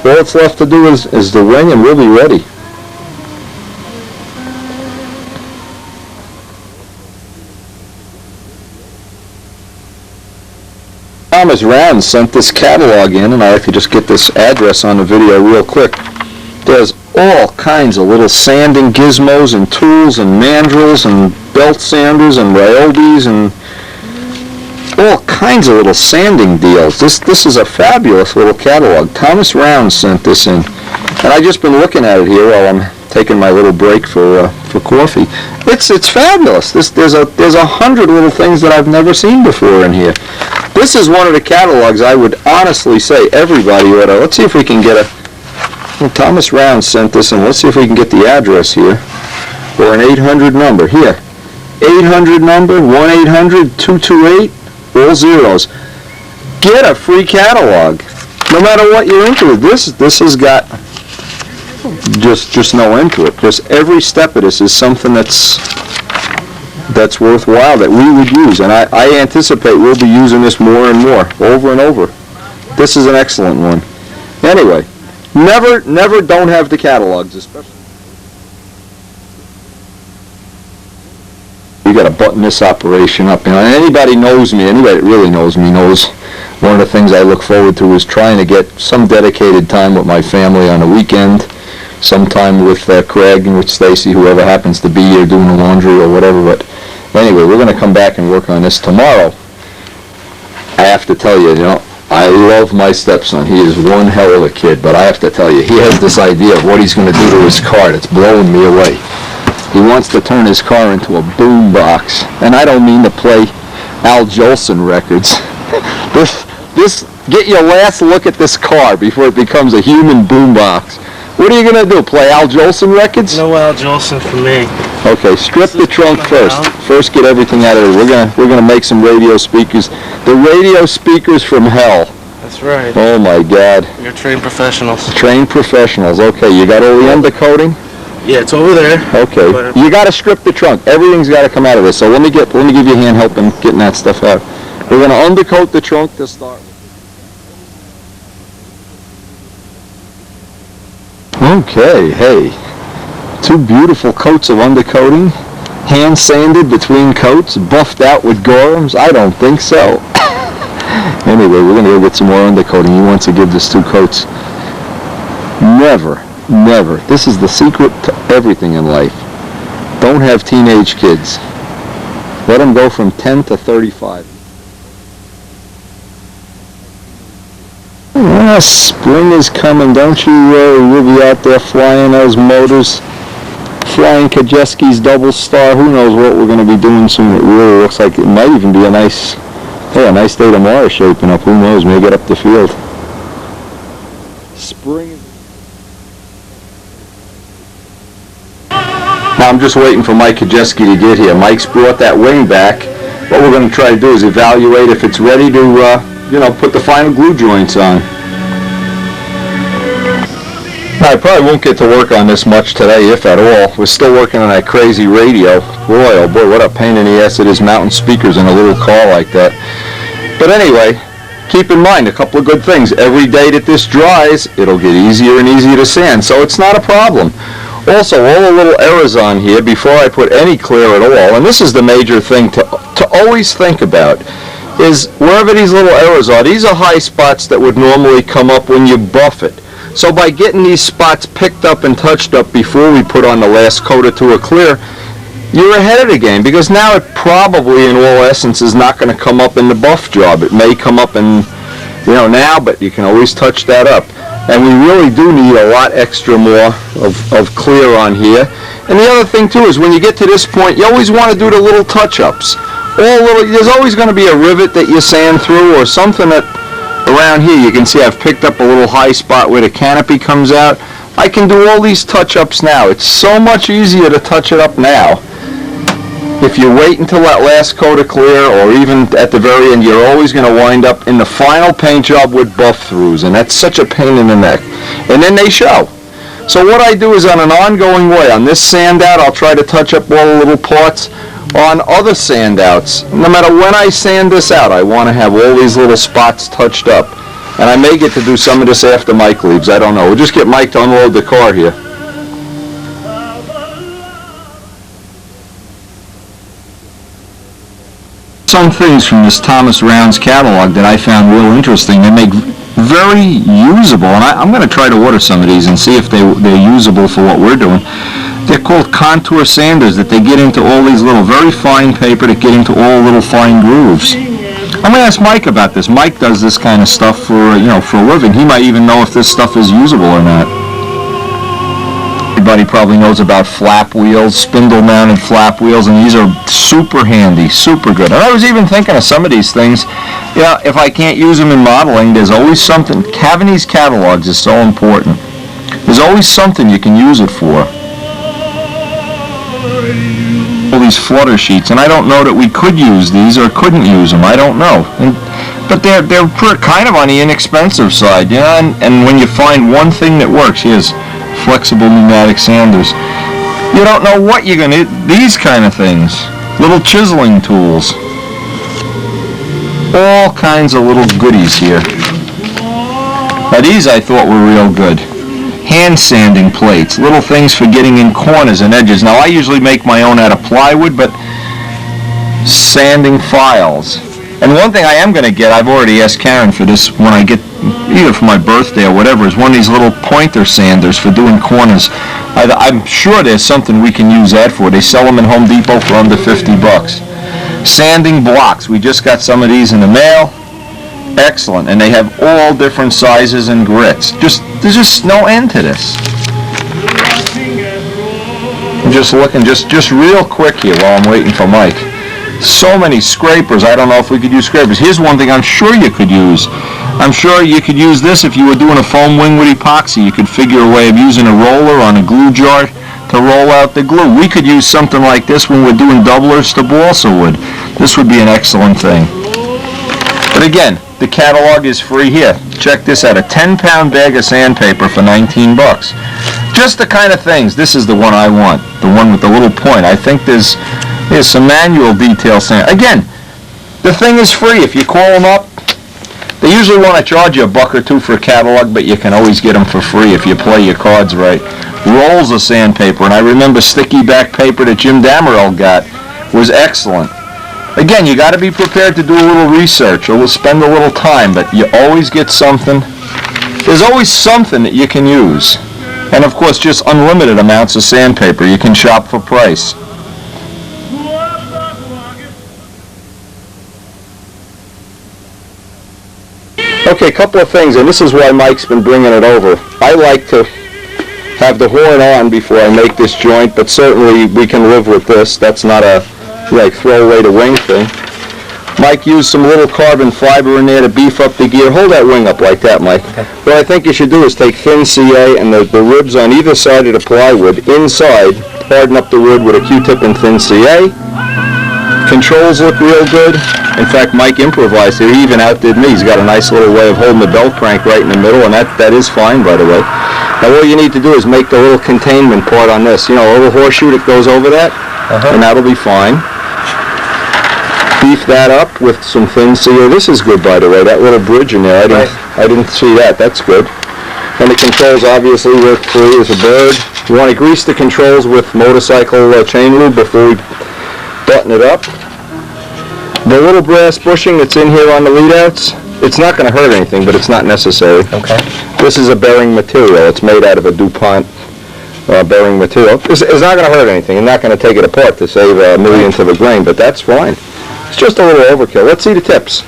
[SPEAKER 1] All it's left to do is the wing, and we'll be ready. Thomas Round sent this catalog in, and I have to just get this address on the video real quick. There's all kinds of little sanding gizmos and tools and mandrels and belt sanders and Ryobis and all kinds of little sanding deals. This is a fabulous little catalog. Thomas Round sent this in, and I've just been looking at it here while I'm taking my little break for coffee. It's fabulous. There's 100 little things that I've never seen before in here. This is one of the catalogs I would honestly say everybody ought to. Let's see if we can get a. Well, Thomas Round sent this, and let's see if we can get the address here, or an 800 number. Here, 800 number, 1-800-228, all zeros. Get a free catalog, no matter what you're into. This has got just no end to it. Just every step of this is something that's worthwhile that we would use, and I anticipate we'll be using this more and more, over and over. This is an excellent one. Anyway. Never don't have the catalogs, especially. You got to button this operation up. You know, and anybody knows me, anybody that really knows me knows one of the things I look forward to is trying to get some dedicated time with my family on the weekend, sometime with Craig and with Stacy, whoever happens to be here doing the laundry or whatever. But anyway, we're going to come back and work on this tomorrow. I have to tell you, I love my stepson. He is one hell of a kid, but I have to tell you, he has this idea of what he's going to do to his car that's blowing me away. He wants to turn his car into a boom box, and I don't mean to play Al Jolson records. Get your last look at this car before it becomes a human boom box. What are you going to do, play Al Jolson records?
[SPEAKER 4] No Al Jolson for me.
[SPEAKER 1] Okay, strip the trunk first. First, get everything out of it. We're gonna make some radio speakers. The radio speakers from hell.
[SPEAKER 4] That's right.
[SPEAKER 1] Oh my God.
[SPEAKER 4] You're trained professionals.
[SPEAKER 1] Trained professionals. Okay, you got all the undercoating?
[SPEAKER 4] Yeah, it's over there.
[SPEAKER 1] Okay. You got to strip the trunk. Everything's got to come out of this. So let me give you a hand help in getting that stuff out. We're gonna undercoat the trunk to start with. Okay, hey. 2 beautiful coats of undercoating, hand sanded between coats, buffed out with Gorhams. I don't think so. Anyway, we're going to go get some more undercoating. He wants to give this 2 coats. Never, never, this is the secret to everything in life. Don't have teenage kids. Let them go from 10 to 35. Spring is coming, don't you worry. We'll be out there flying those motors, flying Kajeski's double star. Who knows what we're going to be doing soon. It really looks like it might even be a nice day tomorrow shaping up. Who knows, maybe get up the field. Spring. Now I'm just waiting for Mike Kajeski to get here. Mike's brought that wing back. What we're going to try to do is evaluate if it's ready to, put the final glue joints on. Now, I probably won't get to work on this much today, if at all. We're still working on that crazy radio. Boy, oh boy, what a pain in the ass it is mounting speakers in a little car like that. But anyway, keep in mind a couple of good things. Every day that this dries, it'll get easier and easier to sand, so it's not a problem. Also, all the little errors on here before I put any clear at all, and this is the major thing to always think about, is wherever these little errors are, these are high spots that would normally come up when you buff it. So by getting these spots picked up and touched up before we put on the last coat or two of clear, you're ahead of the game, because now it probably in all essence is not going to come up in the buff job. It may come up in, now, but you can always touch that up. And we really do need a lot extra more of clear on here. And the other thing too is when you get to this point, you always want to do the little touch-ups. There's always going to be a rivet that you sand through or something that around here. You can see I've picked up a little high spot where the canopy comes out. I can do all these touch-ups now. It's so much easier to touch it up now. If you wait until that last coat of clear, or even at the very end, you're always going to wind up in the final paint job with buff throughs, and that's such a pain in the neck. And then they show. So what I do is on an ongoing way, on this sand out, I'll try to touch up all the little parts. On other sand outs, no matter when I sand this out, I want to have all these little spots touched up. And I may get to do some of this after Mike leaves, I don't know. We'll just get Mike to unload the car here. Some things from this Thomas Rounds catalog that I found real interesting. They make very usable, and I'm going to try to order some of these and see if they're usable for what we're doing. They're called contour sanders, that they get into all these little very fine paper that get into all little fine grooves. I'm going to ask Mike about this. Mike does this kind of stuff for a living. He might even know if this stuff is usable or not. Everybody probably knows about flap wheels, spindle-mounted flap wheels, and these are super handy, super good. And I was even thinking of some of these things, if I can't use them in modeling, there's always something. Having these catalogs is so important. There's always something you can use it for. All these flutter sheets, and I don't know that we could use these or couldn't use them. I don't know. But they're kind of on the inexpensive side, and when you find one thing that works, here's flexible pneumatic sanders. You don't know what you're going to, these kind of things, little chiseling tools, all kinds of little goodies here. Now these I thought were real good. Hand sanding plates, little things for getting in corners and edges. Now I usually make my own out of plywood, but sanding files. And one thing I am going to get, I've already asked Karen for this when I get, either for my birthday or whatever, is one of these little pointer sanders for doing corners. I'm sure there's something we can use that for. They sell them in Home Depot for under 50 bucks. Sanding blocks. We just got some of these in the mail. Excellent. And they have all different sizes and grits. There's just no end to this. I'm just looking just real quick here while I'm waiting for Mike. So many scrapers. I don't know if we could use scrapers. Here's one thing I'm sure you could use. I'm sure you could use this if you were doing a foam wing with epoxy. You could figure a way of using a roller on a glue jar to roll out the glue. We could use something like this when we're doing doublers to balsa wood. This would be an excellent thing. But again, the catalog is free here. Check this out, a 10-pound bag of sandpaper for 19 bucks. Just the kind of things. This is the one I want, the one with the little point. I think there's some manual detail sand. Again, the thing is free. If you call them up, they usually want to charge you $1 or $2 for a catalog, but you can always get them for free if you play your cards right. Rolls of sandpaper, and I remember sticky back paper that Jim Damerel got was excellent. Again, you got to be prepared to do a little research or spend a little time, but you always get something. There's always something that you can use. And of course, just unlimited amounts of sandpaper. You can shop for price. Okay, a couple of things, and this is why Mike's been bringing it over. I like to have the horn on before I make this joint, but certainly we can live with this. That's not a like throw away the wing thing. Mike used some little carbon fiber in there to beef up the gear. Hold that wing up like that, Mike. Okay. What I think you should do is take thin CA and the ribs on either side of the plywood inside, harden up the wood with a Q-tip and thin CA. Controls look real good. In fact, Mike improvised it. He even outdid me. He's got a nice little way of holding the belt crank right in the middle, and that is fine, by the way. Now, all you need to do is make the little containment part on this. You know, a little horseshoe that goes over that, and that'll be fine. Beef that up with some thin CA. This is good, by the way. That little bridge in there, I didn't see that. That's good. And the controls obviously work free as a bird. You want to grease the controls with motorcycle chain lube before we button it up. The little brass bushing that's in here on the lead-outs, it's not going to hurt anything, but it's not necessary. Okay. This is a bearing material. It's made out of a DuPont bearing material. It's not going to hurt anything. You're not going to take it apart to save a millionth of a grain, but that's fine. It's just a little overkill. Let's see the tips.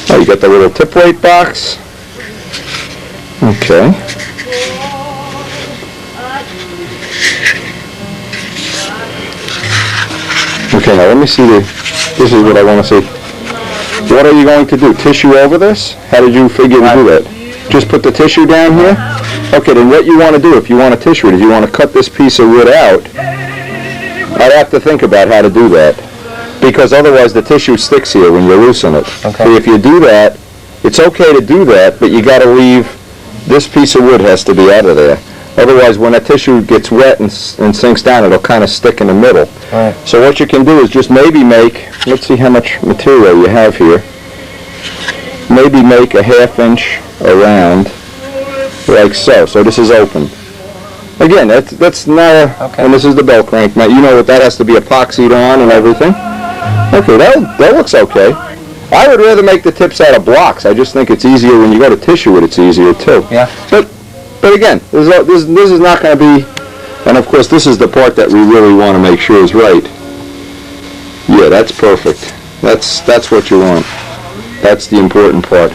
[SPEAKER 1] Oh, you got the little tip weight box. Okay. Okay, now let me see this is what I want to see. What are you going to do? Tissue over this? How did you figure to do that? Just put the tissue down here? Okay, then what you want to do if you want to tissue it, if you want to cut this piece of wood out, I'd have to think about how to do that. Because otherwise the tissue sticks here when you loosen it. Okay. So if you do that, it's okay to do that, but you got to leave, this piece of wood has to be out of there. Otherwise, when that tissue gets wet and sinks down, it'll kind of stick in the middle. Right. So what you can do is just maybe make, let's see how much material you have here. Maybe make a 1/2 inch around, like so. So this is open. Again, that's not a, and this is the belt crank. Now, you know what that has to be epoxied on and everything. Okay, that looks okay. I would rather make the tips out of blocks. I just think it's easier when you go to tissue it. It's easier too. Yeah. But again, this is not going to be, and of course this is the part that we really want to make sure is right. Yeah, that's perfect. That's what you want. That's the important part.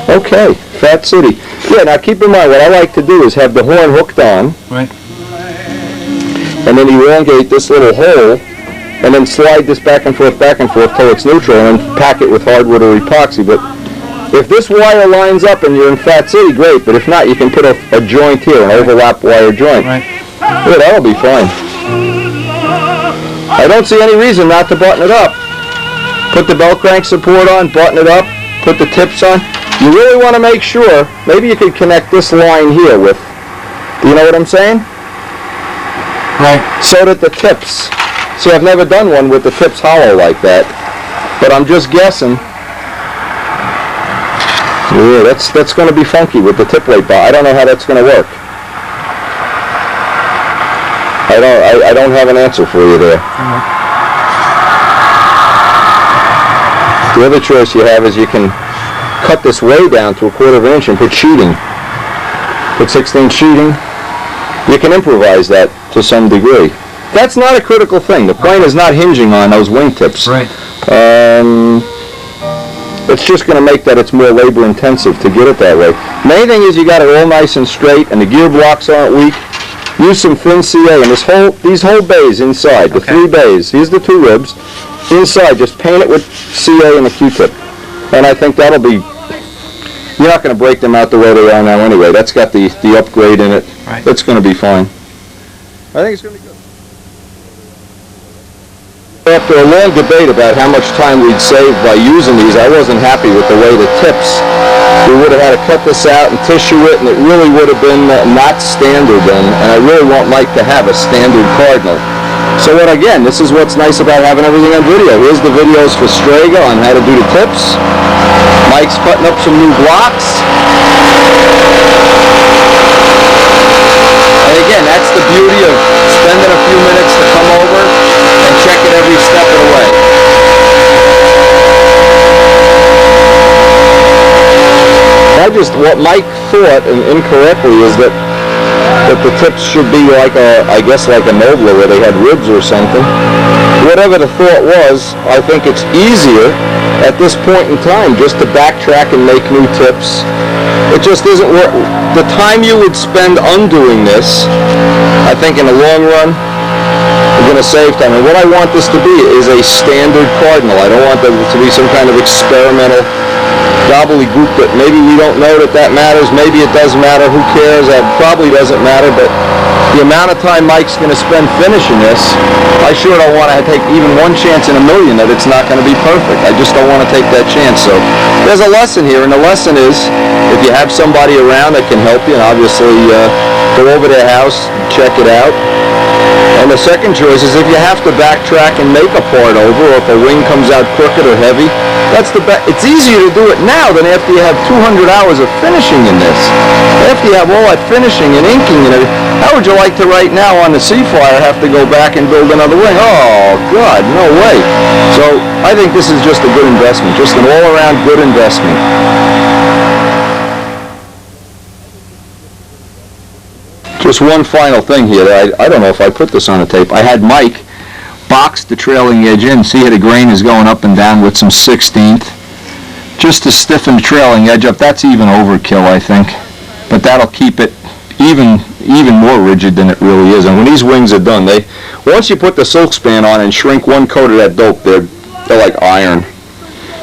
[SPEAKER 1] Okay, Fat City. Yeah, now keep in mind what I like to do is have the horn hooked on. Right. And then elongate this little hole, and then slide this back and forth till it's neutral, and then pack it with hardwood or epoxy. But if this wire lines up and you're in Fat City, great. But if not, you can put a joint here, an overlap wire joint. Right. Yeah, that'll be fine. I don't see any reason not to button it up. Put the belt crank support on, button it up, put the tips on. You really want to make sure, maybe you could connect this line here with, you know what I'm saying? Right. So that the tips, see, I've never done one with the tips hollow like that, but I'm just guessing. Yeah, that's going to be funky with the tip weight bar. I don't know how that's going to work. I don't have an answer for you there. The other choice you have is you can cut this way down to 1/4 inch and put sheeting. Put 16 sheeting. You can improvise that to some degree. That's not a critical thing. The plane is not hinging on those wingtips. Right. It's just going to make that it's more labor intensive to get it that way. Main thing is you got it all nice and straight and the gear blocks aren't weak. Use some thin CA and these whole bays inside, the 3 bays, here's the 2 ribs. Inside, just paint it with CA and a Q-tip. And I think that'll be, you're not going to break them out the way they are now anyway. That's got the upgrade in it. Right. That's going to be fine. I think it's going to be good. After a long debate about how much time we'd save by using these, I wasn't happy with the way the tips. We would have had to cut this out and tissue it, and it really would have been not standard then, and I really want Mike to have a standard Cardinal. So again, this is what's nice about having everything on video. Here's the videos for Strega on how to do the tips. Mike's cutting up some new blocks. And again, that's the beauty of spending a few minutes to come over and check it every step of the way. What Mike thought, and incorrectly, is that the tips should be like I guess like a Nobler where they had ribs or something. Whatever the thought was, I think it's easier at this point in time just to backtrack and make new tips. It just isn't worth the time you would spend undoing this. I think in the long run, you're going to save time. And what I want this to be is a standard cardinal. I don't want there to be some kind of experimental gobbledygook that maybe we don't know that matters. Maybe it does matter. Who cares? That probably doesn't matter. But the amount of time Mike's going to spend finishing this, I sure don't want to take even one chance in a million that it's not going to be perfect. I just don't want to take that chance. So there's a lesson here, and the lesson is if you have somebody around that can help you, and obviously go over their house, check it out. And the second choice is if you have to backtrack and make a part over, or if a wing comes out crooked or heavy, that's the best. It's easier to do it now than after you have 200 hours of finishing in this. After you have all that finishing and inking and everything, how would you like to right now on the Searfire have to go back and build another wing? Oh, God, no way. So I think this is just a good investment, just an all-around good investment. Just one final thing here. I don't know if I put this on a tape. I had Mike box the trailing edge in. See how the grain is going up and down with some 16th. Just to stiffen the trailing edge up. That's even overkill, I think. But that'll keep it even more rigid than it really is. And when these wings are done, once you put the silk span on and shrink one coat of that dope, they're like iron.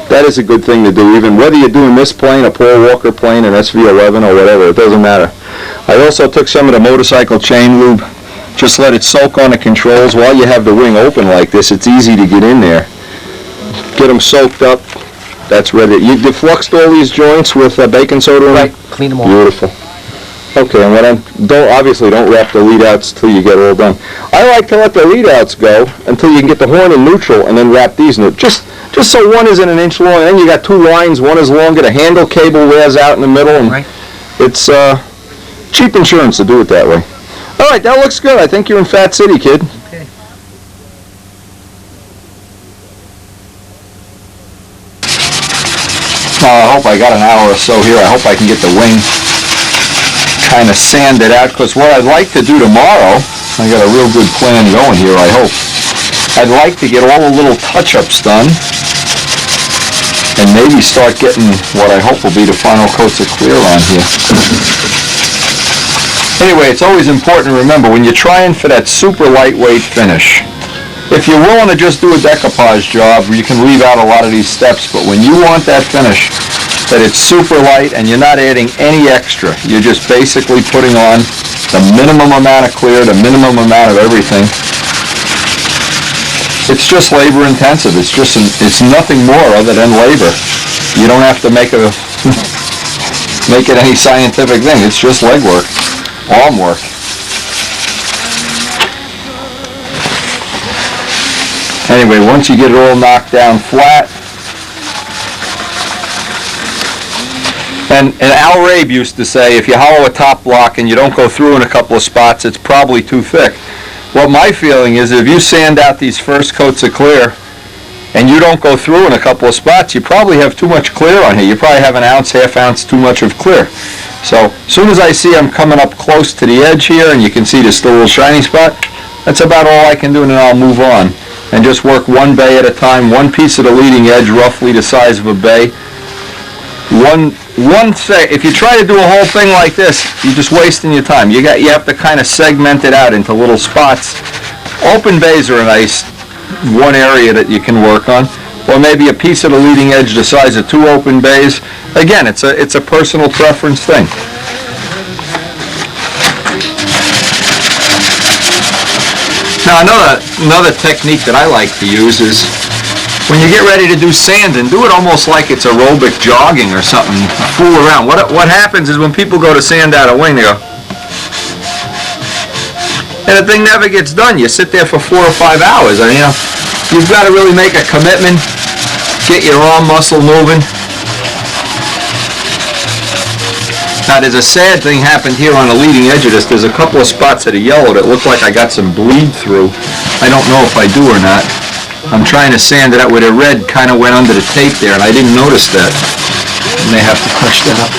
[SPEAKER 1] That is a good thing to do. Even whether you're doing this plane, a Paul Walker plane, an SV11 or whatever, it doesn't matter. I also took some of the motorcycle chain lube. Just let it soak on the controls. While you have the wing open like this, it's easy to get in there. Get them soaked up. That's ready. You defluxed all these joints with baking soda in
[SPEAKER 5] Right,
[SPEAKER 1] it?
[SPEAKER 5] clean them all.
[SPEAKER 1] Beautiful. Okay, and obviously don't wrap the lead outs till you get it all done. I like to let the lead outs go until you can get the horn in neutral and then wrap these in it. Just so one isn't an inch long, and then you got two lines, one is longer, the handle cable wears out in the middle, and
[SPEAKER 5] Right.
[SPEAKER 1] it's cheap insurance to do it that way. All right, that looks good. I think you're in Fat City, kid.
[SPEAKER 5] Okay.
[SPEAKER 1] I hope I got an hour or so here. I hope I can get the wing kind of sanded out, because what I'd like to do tomorrow, I got a real good plan going here, I hope. I'd like to get all the little touch-ups done and maybe start getting what I hope will be the final coats of clear on here. Anyway, it's always important to remember when you're trying for that super lightweight finish, if you're willing to just do a decoupage job, you can leave out a lot of these steps, but when you want that finish, that it's super light and you're not adding any extra, you're just basically putting on the minimum amount of clear, the minimum amount of everything. It's just labor intensive. It's nothing more other than labor. You don't have to make it any scientific thing. It's just legwork, arm work. Anyway, once you get it all knocked down flat, and Al Rabe used to say, if you hollow a top block and you don't go through in a couple of spots, it's probably too thick. Well, my feeling is if you sand out these first coats of clear and you don't go through in a couple of spots, you probably have too much clear on here. You probably have an ounce, half ounce too much of clear. So as soon as I see I'm coming up close to the edge here and you can see there's still a little shiny spot, that's about all I can do, and then I'll move on and just work one bay at a time, one piece of the leading edge roughly the size of a bay. If you try to do a whole thing like this, you're just wasting your time. You have to kind of segment it out into little spots. Open bays are a nice one area that you can work on, or maybe a piece of the leading edge the size of two open bays. Again, it's a personal preference thing. Now another technique that I like to use is when you get ready to do sanding, do it almost like it's aerobic jogging or something. Fool around. What happens is when people go to sand out a wing, they go, and the thing never gets done. You sit there for 4 or 5 hours. I mean, you've got to really make a commitment, get your arm muscle moving. Now, there's a sad thing happened here on the leading edge of this. There's a couple of spots that are yellow that look like I got some bleed through. I don't know if I do or not. I'm trying to sand it out where the red kind of went under the tape there, and I didn't notice that. I may have to touch that up.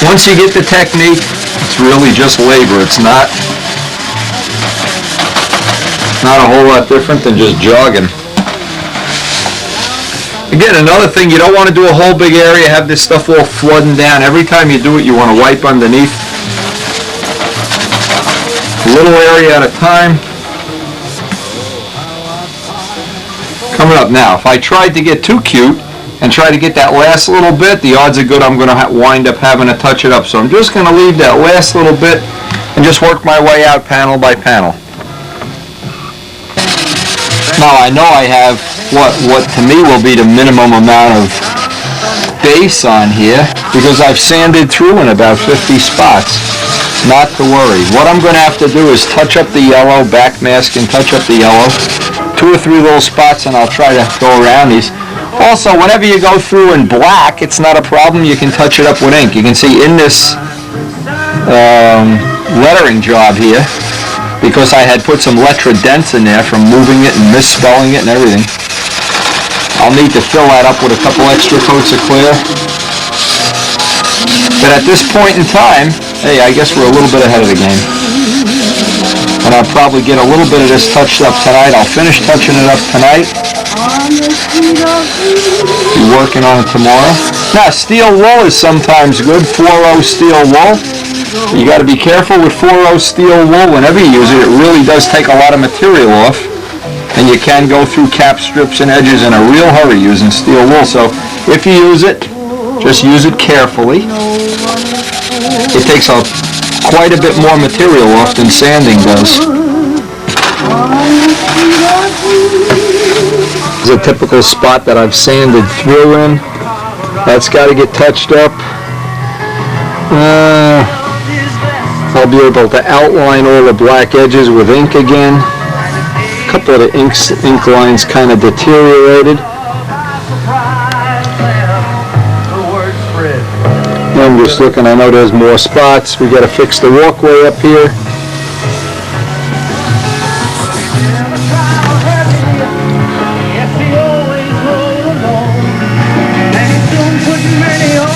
[SPEAKER 1] Once you get the technique, it's really just labor. It's not a whole lot different than just jogging. Again, another thing, you don't want to do a whole big area, have this stuff all flooding down. Every time you do it, you want to wipe underneath. A little area at a time. Coming up now, if I tried to get too cute and try to get that last little bit, the odds are good I'm going to wind up having to touch it up. So I'm just going to leave that last little bit and just work my way out panel by panel. Now I know I have what to me will be the minimum amount of base on here because I've sanded through in about 50 spots. Not to worry. What I'm going to have to do is touch up the yellow, back mask and touch up the yellow. 2 or 3 little spots and I'll try to go around these. Also, whenever you go through in black, it's not a problem. You can touch it up with ink. You can see in this lettering job here, because I had put some letter dents in there from moving it and misspelling it and everything. I'll need to fill that up with a couple extra coats of clear. But at this point in time, hey, I guess we're a little bit ahead of the game. And I'll probably get a little bit of this touched up tonight. I'll finish touching it up tonight. Be working on it tomorrow. Now, steel wool is sometimes good, 4-0 steel wool. You got to be careful with 4-0 steel wool. Whenever you use it, it really does take a lot of material off. And you can go through cap strips and edges in a real hurry using steel wool. So if you use it, just use it carefully. It takes quite a bit more material off than sanding does. This is a typical spot that I've sanded through in. That's got to get touched up. I'll be able to outline all the black edges with ink again. A couple of the ink lines kind of deteriorated. I'm just looking, I know there's more spots. We got to fix the walkway up here.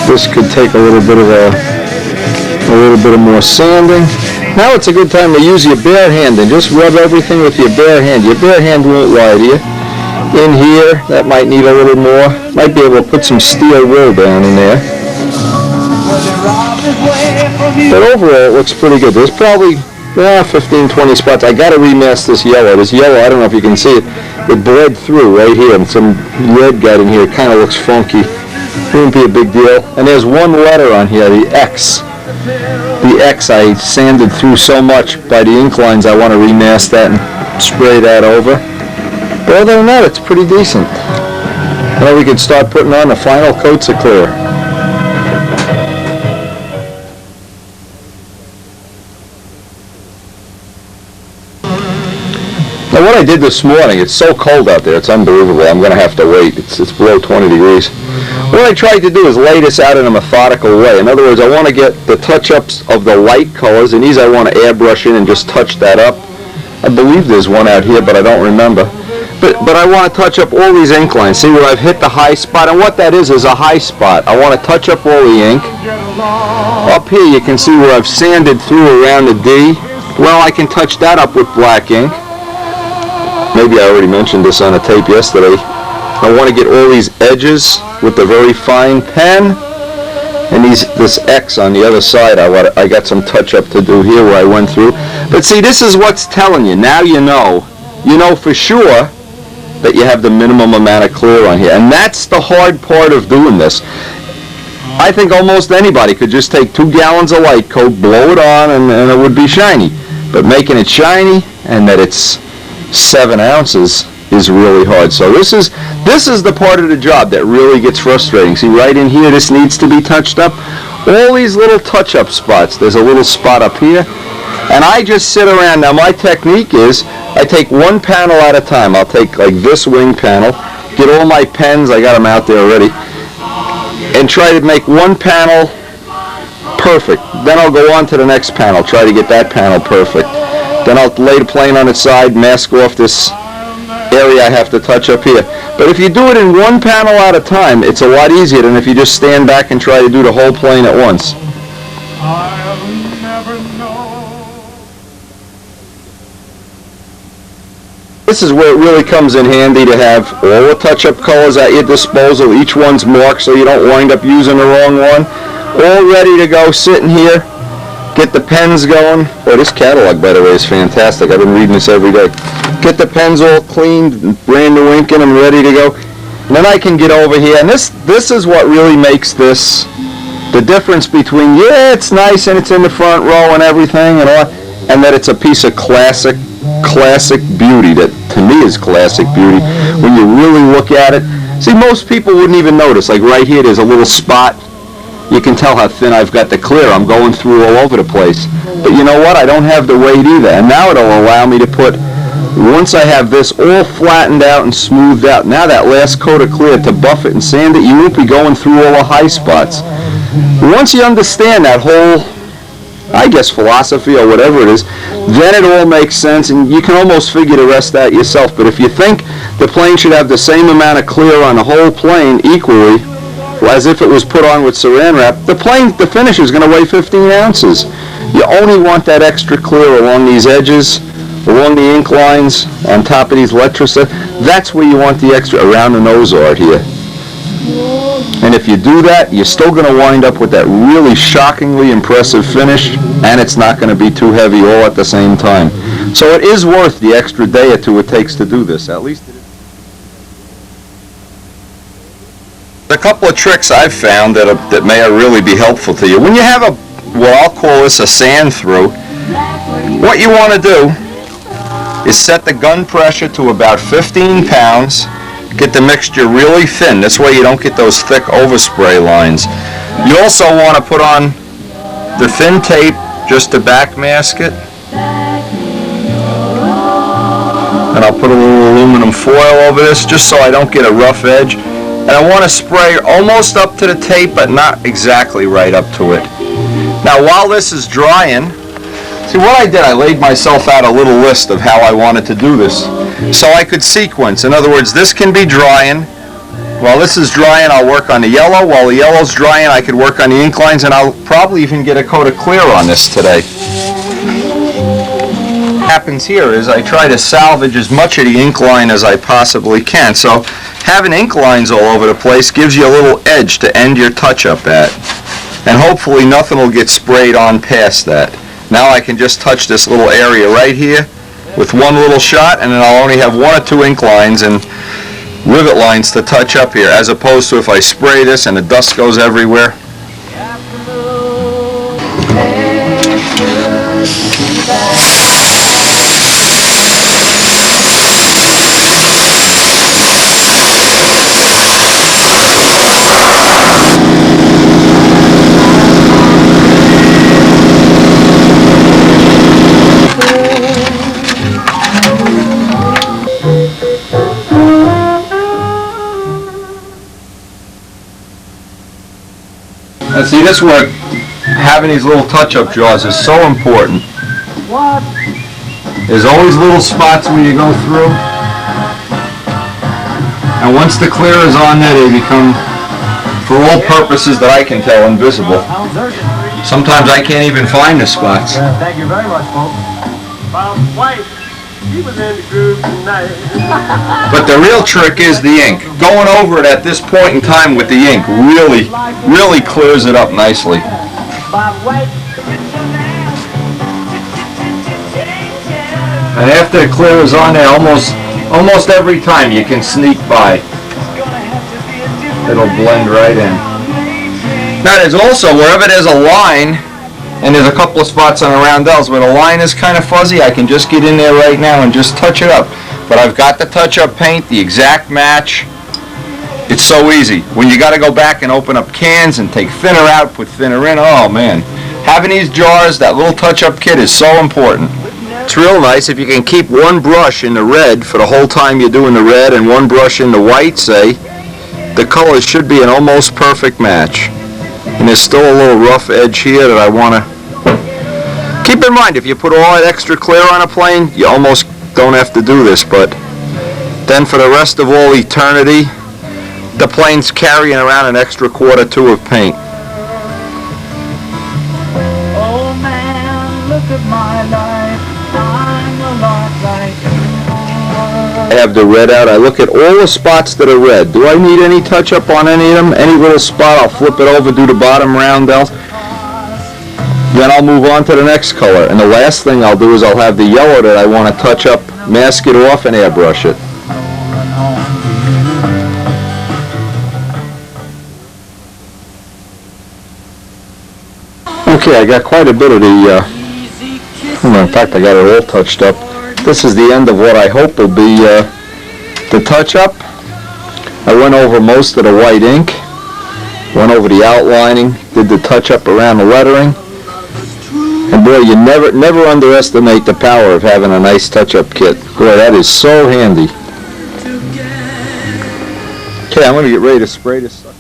[SPEAKER 1] This could take a little bit of more sanding. Now it's a good time to use your bare hand and just rub everything with your bare hand. Your bare hand won't lie to you. In here, that might need a little more. Might be able to put some steel wool down in there. But overall, it looks pretty good. There's probably 15, 20 spots. I got to remask this yellow. This yellow, I don't know if you can see it. It bled through right here, and some red got in here. It kind of looks funky. Wouldn't be a big deal. And there's one letter on here, the X. The X I sanded through so much by the ink lines, I want to remask that and spray that over. But other than that, it's pretty decent. Now we could start putting on the final coats of clear. Now what I did this morning, it's so cold out there, it's unbelievable. I'm going to have to wait. It's below 20 degrees. What I tried to do is lay this out in a methodical way. In other words, I want to get the touch-ups of the light colors, and these I want to airbrush in and just touch that up. I believe there's one out here, but I don't remember. But I want to touch up all these ink lines. See where I've hit the high spot? And what that is a high spot. I want to touch up all the ink. Up here you can see where I've sanded through around the D. Well, I can touch that up with black ink. Maybe I already mentioned this on a tape yesterday. I want to get all these edges with the very fine pen, and this X on the other side. I got some touch up to do here where I went through. But see, this is what's telling you. Now you know for sure that you have the minimum amount of clear on here, and that's the hard part of doing this. I think almost anybody could just take 2 gallons of light coat, blow it on, and it would be shiny. But making it shiny and that it's 7 ounces is really hard. So this is the part of the job that really gets frustrating. See, right in here, this needs to be touched up. All these little touch-up spots. There's a little spot up here, and I just sit around. Now my technique is I take one panel at a time. I'll take like this wing panel, get all my pens, I got them out there already, and try to make one panel perfect. Then I'll go on to the next panel, try to get that panel perfect. Then I'll lay the plane on its side, mask off this area I have to touch up here. But if you do it in one panel at a time, it's a lot easier than if you just stand back and try to do the whole plane at once.
[SPEAKER 2] I'll never know.
[SPEAKER 1] This is where it really comes in handy to have all the touch-up colors at your disposal. Each one's marked so you don't wind up using the wrong one. All ready to go, sitting here. Get the pens going. Oh, this catalog, by the way, is fantastic. I've been reading this every day. Get the pens all cleaned, brand new ink in them, ready to go. And then I can get over here, and this is what really makes this the difference between, yeah, it's nice and it's in the front row and everything and all, and that it's a piece of classic beauty that to me is classic beauty when you really look at it. See, most people wouldn't even notice. Like right here, there's a little spot. You can tell how thin I've got the clear. I'm going through all over the place. But you know what? I don't have the weight either. And now it'll allow me to put, once I have this all flattened out and smoothed out, now that last coat of clear to buff it and sand it, you won't be going through all the high spots. Once you understand that whole, I guess, philosophy or whatever it is, then it all makes sense and you can almost figure the rest out yourself. But if you think the plane should have the same amount of clear on the whole plane equally, as if it was put on with saran wrap, the finish is going to weigh 15 ounces. You only want that extra clear along these edges, along the ink lines, on top of these letters. That's where you want the extra, around the nose art here. And if you do that, you're still going to wind up with that really shockingly impressive finish, and it's not going to be too heavy all at the same time. So it is worth the extra day or two it takes to do this. At least it is. A couple of tricks I've found that may really be helpful to you. When you have what I'll call this a sand through, what you want to do is set the gun pressure to about 15 pounds. Get the mixture really thin. This way you don't get those thick overspray lines. You also want to put on the thin tape just to backmask it. And I'll put a little aluminum foil over this just so I don't get a rough edge. And I want to spray almost up to the tape, but not exactly right up to it. Now while this is drying, see what I did, I laid myself out a little list of how I wanted to do this. So I could sequence. In other words, this can be drying. While this is drying, I'll work on the yellow. While the yellow's drying, I could work on the ink lines, and I'll probably even get a coat of clear on this today. What happens here is I try to salvage as much of the ink line as I possibly can. So having ink lines all over the place gives you a little edge to end your touch-up at. And hopefully nothing will get sprayed on past that. Now I can just touch this little area right here with one little shot, and then I'll only have one or two ink lines and rivet lines to touch up here, as opposed to if I spray this and the dust goes everywhere. And see, this work, having these little touch-up jaws is so important. There's always little spots where you go through. And once the clear is on there, they become, for all purposes that I can tell, invisible. Sometimes I can't even find the spots.
[SPEAKER 5] Thank you very much, folks. White, he was in the groove tonight.
[SPEAKER 1] But the real trick is the ink. Going over it at this point in time with the ink really clears it up nicely. And after the clear is on there, almost every time you can sneak by. It'll blend right in. Now there's also, wherever there's a line, and there's a couple of spots on the roundels where the line is kind of fuzzy, I can just get in there right now and just touch it up. But I've got the touch-up paint, the exact match. It's so easy. When you got to go back and open up cans and take thinner out, put thinner in, oh man. Having these jars, that little touch-up kit is so important. It's real nice if you can keep one brush in the red for the whole time you're doing the red and one brush in the white, say. The colors should be an almost perfect match. And there's still a little rough edge here that I want to... Keep in mind, if you put all that extra clear on a plane, you almost don't have to do this, but then for the rest of all eternity, the plane's carrying around an extra quart or two of paint. I have the red out. I look at all the spots that are red. Do I need any touch-up on any of them? Any little spot, I'll flip it over, do the bottom roundels. Then I'll move on to the next color. And the last thing I'll do is I'll have the yellow that I want to touch up, mask it off, and airbrush it. Okay, I got quite a bit of the, in fact I got it all touched up. This is the end of what I hope will be the touch-up. I went over most of the white ink, went over the outlining, did the touch-up around the lettering. And boy, you never underestimate the power of having a nice touch-up kit. Boy, that is so handy. Okay, I'm going to get ready to spray this sucker.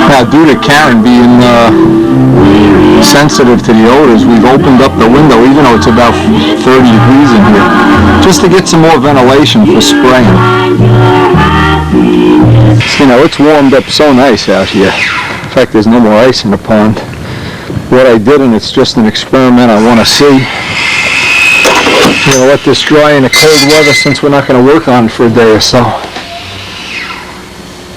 [SPEAKER 1] Now, due to Karen being sensitive to the odors, we've opened up the window, even though it's about 30 degrees in here, just to get some more ventilation for spraying. You know, it's warmed up so nice out here. In fact, there's no more ice in the pond. What I did, and it's just an experiment I want to see, I'm going to let this dry in the cold weather since we're not going to work on it for a day or so.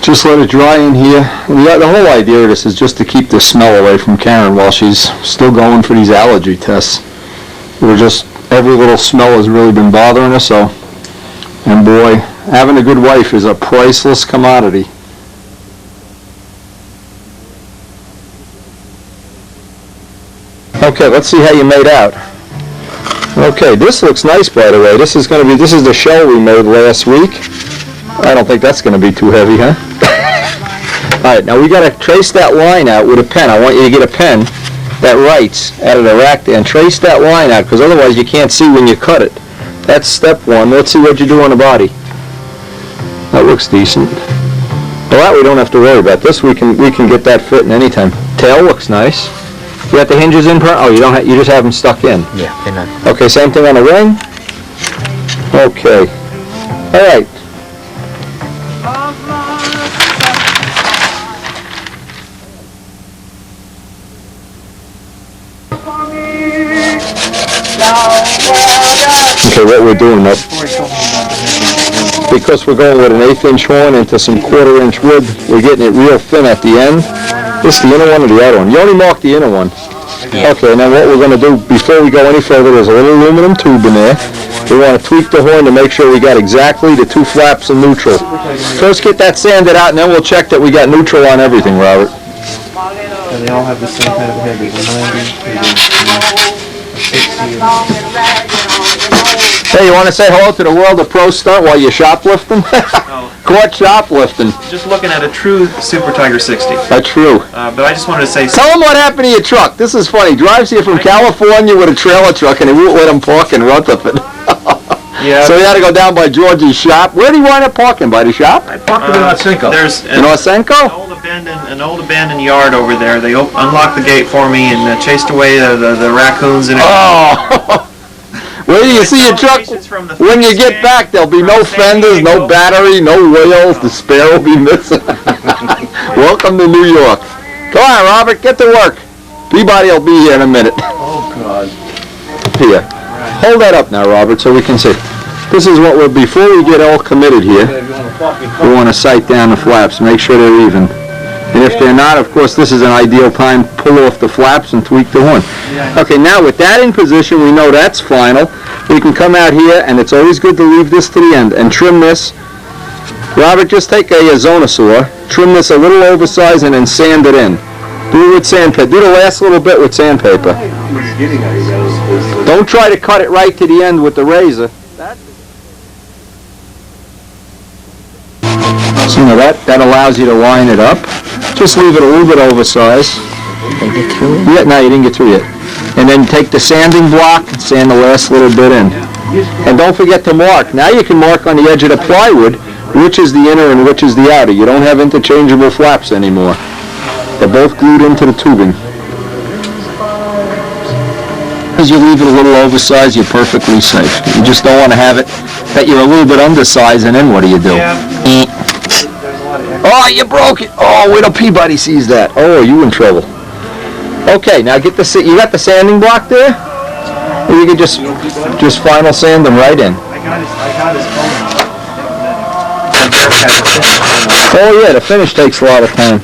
[SPEAKER 1] Just let it dry in here. The whole idea of this is just to keep the smell away from Karen while she's still going for these allergy tests. Every little smell has really been bothering her, so, and boy, having a good wife is a priceless commodity. Okay, let's see how you made out. Okay, this looks nice, by the way. This is the shell we made last week. I don't think that's going to be too heavy, huh? Alright, now we got to trace that line out with a pen. I want you to get a pen that writes out of the rack there and trace that line out, because otherwise you can't see when you cut it. That's step one. Let's see what you do on the body. That looks decent. Well, that we don't have to worry about. This we can get that fitting anytime. Tail looks nice. You got the hinges in? Oh, you don't. You just have them stuck in.
[SPEAKER 3] Yeah, they're not.
[SPEAKER 1] Okay, same thing on the ring. Okay. All right. Okay, what we're doing now, because we're going with an 1/8 inch horn into some 1/4 inch wood, we're getting it real thin at the end. This is the inner one or the outer one? You only mark the inner one.
[SPEAKER 3] Yeah.
[SPEAKER 1] Okay, now what we're going to do before we go any further, there's a little aluminum tube in there. We want to tweak the horn to make sure we got exactly the 2 flaps in neutral. First get that sanded out and then we'll check that we got neutral on everything, Robert.
[SPEAKER 4] And they all have the same kind of head. There's a 90, there's a 60.
[SPEAKER 1] Hey, you want to say hello to the world of pro stunt while you're shoplifting? Caught shoplifting.
[SPEAKER 6] Just looking at a true Super Tiger 60.
[SPEAKER 1] That's true.
[SPEAKER 6] But I just wanted to say...
[SPEAKER 1] Tell him what happened to your truck. This is funny. Drives here from California with a trailer truck and he won't let him park in Rutherford.
[SPEAKER 6] Yeah.
[SPEAKER 1] So he had to go down by Georgie's shop. Where did he wind up parking? By the shop?
[SPEAKER 2] I parked in Osenko.
[SPEAKER 6] There's
[SPEAKER 1] In Osenko?
[SPEAKER 6] an old abandoned yard over there. They unlocked the gate for me and chased away the raccoons and
[SPEAKER 1] Oh! Where do you see your truck? When you get back, there'll be no fenders, no battery, no wheels. The spare will be missing. Welcome to New York. Come on, Robert, get to work. Peabody will be here in a minute.
[SPEAKER 4] Oh, God.
[SPEAKER 1] Here. Hold that up now, Robert, so we can see. This is what before we get all committed here, we want to sight down the flaps, make sure they're even. And if they're not, of course, this is an ideal time, pull off the flaps and tweak the horn. Okay, now with that in position, we know that's final. We can come out here, and it's always good to leave this to the end, and trim this. Robert, just take a zona saw, trim this a little oversized, and then sand it in. Do it with sandpaper. Do the last little bit with sandpaper. Don't try to cut it right to the end with the razor. So, you know, that allows you to line it up. Just leave it a little bit oversized.
[SPEAKER 3] Did I get through it?
[SPEAKER 1] Yeah, no, you didn't get through yet. And then take the sanding block and sand the last little bit in. And don't forget to mark. Now you can mark on the edge of the plywood which is the inner and which is the outer. You don't have interchangeable flaps anymore. They're both glued into the tubing. As you leave it a little oversized, you're perfectly safe. You just don't want to have it that you're a little bit undersized, and then what do you do? Oh, you broke it! Oh, wait till Peabody sees that. Oh, are you in trouble? Okay, now get the you got the sanding block there? Or you can just final sand them right in.
[SPEAKER 6] I got his phone.
[SPEAKER 1] Oh yeah, the finish takes a lot of time.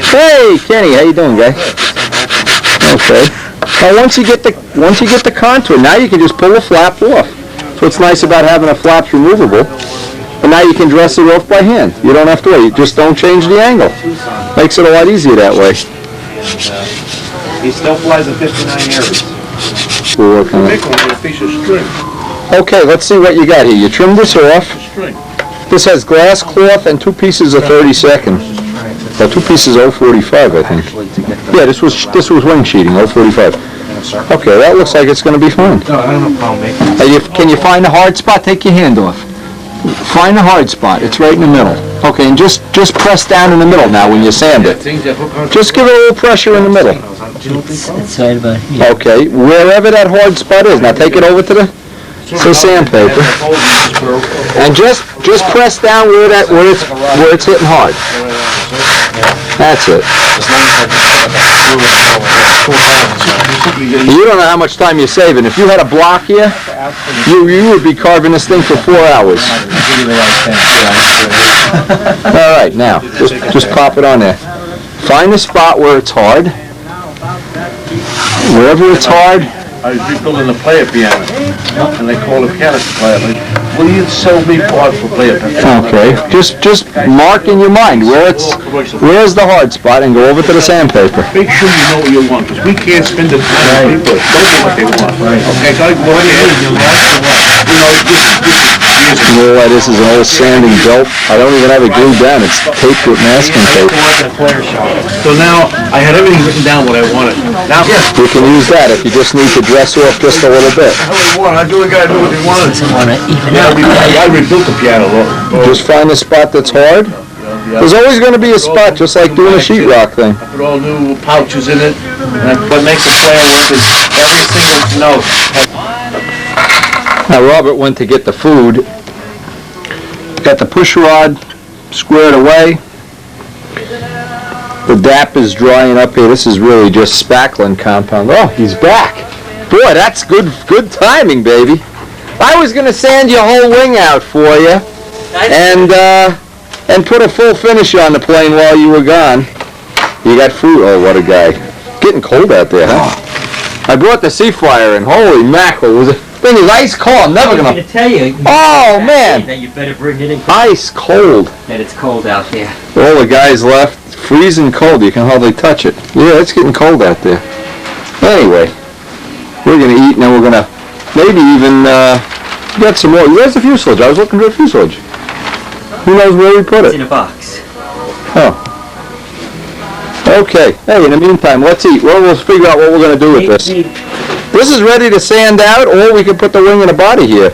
[SPEAKER 1] Hey, Kenny, how you doing, guy? Okay. Now once you get the contour, now you can just pull the flap off. So what's nice about having a flap's removable, and now you can dress it off by hand. You don't have to wait. You just don't change the angle. Makes it a lot easier that way.
[SPEAKER 4] He still flies a 59 Aries.
[SPEAKER 1] We'll work on it.
[SPEAKER 4] With a piece of string.
[SPEAKER 1] Okay, let's see what you got here. You trimmed this off.
[SPEAKER 4] String.
[SPEAKER 1] This has glass cloth and 2 pieces of 32nd. Well, 2 pieces of 045, I think. Yeah, this was wing sheeting, 045. Okay, that looks like it's going to be fine.
[SPEAKER 4] No, I don't know how I'll make it.
[SPEAKER 1] Can you find the hard spot? Take your hand off. Find the hard spot. It's right in the middle. Okay, and just press down in the middle now when you sand it. Just give it a little pressure in the middle.
[SPEAKER 3] It's right about here.
[SPEAKER 1] Okay, wherever that hard spot is. Now take it over to the sandpaper, and just press down where it's hitting hard. That's it. You don't know how much time you're saving. If you had a block here, you would be carving this thing for 4 hours. All right, now just pop it on there. Find the spot where it's hard. Wherever it's hard.
[SPEAKER 4] I was rebuilding a player piano, and they call it piano player. Like, will you sell me parts for player piano?
[SPEAKER 1] Okay, just mark in your mind where's the hard spot and go over to the sandpaper.
[SPEAKER 4] Make sure you know what you want, because we can't spend the time on people don't know what they want. Right. Okay, so I go
[SPEAKER 1] You know why this is an old sanding belt? I don't even have it glued down. It's taped with masking tape.
[SPEAKER 4] So now I had everything written down what I wanted. Now
[SPEAKER 1] you can use that if you just need to dress off just a little bit.
[SPEAKER 4] I do the guy do what he wanted. I rebuilt the piano.
[SPEAKER 1] Just find a spot that's hard. There's always going to be a spot, just like doing a sheetrock thing.
[SPEAKER 4] I put all new pouches in it.
[SPEAKER 6] What makes a player work is every single note.
[SPEAKER 1] Now Robert went to get the food. Got the push rod squared away. The DAP is drying up here. This is really just spackling compound. Oh, he's back. Boy, that's good timing, baby. I was going to sand your whole wing out for you and put a full finish on the plane while you were gone. You got food. Oh, what a guy. Getting cold out there, huh? I brought the Searfire in. Holy mackerel. Was it? Thing is ice cold. I'm never
[SPEAKER 7] I'm
[SPEAKER 1] gonna.
[SPEAKER 7] going to tell you.
[SPEAKER 1] Oh man!
[SPEAKER 7] That you better bring it in.
[SPEAKER 1] Ice cold.
[SPEAKER 7] That it's cold out there.
[SPEAKER 1] All the guys left, freezing cold. You can hardly touch it. Yeah, it's getting cold out there. Anyway, we're gonna eat, and then we're gonna maybe even get some more. Where's the fuselage? I was looking for the fuselage. Who knows where we put
[SPEAKER 7] It's
[SPEAKER 1] it?
[SPEAKER 7] in a box.
[SPEAKER 1] Oh. Okay. Hey, in the meantime, let's eat. Well, we'll figure out what we're gonna do with this. This is ready to sand out, or we can put the wing and the body here.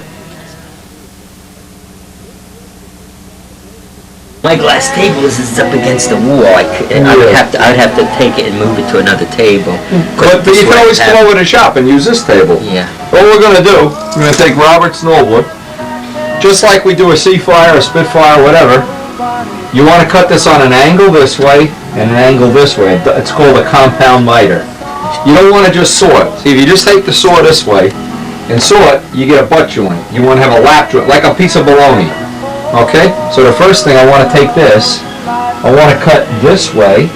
[SPEAKER 7] My glass table is up against the wall. I'd have to take it and move it to another table.
[SPEAKER 1] But you can always come over to the shop and use this table.
[SPEAKER 7] Yeah.
[SPEAKER 1] What we're going to do, we're going to take Robert's Knollwood, just like we do a Searfire, a Spitfire, whatever. You want to cut this on an angle this way and an angle this way. It's called a compound miter. You don't want to just saw it. See, if you just take the saw this way and saw it, you get a butt joint. You want to have a lap joint, like a piece of bologna. Okay? So the first thing, I want to take this. I want to cut this way.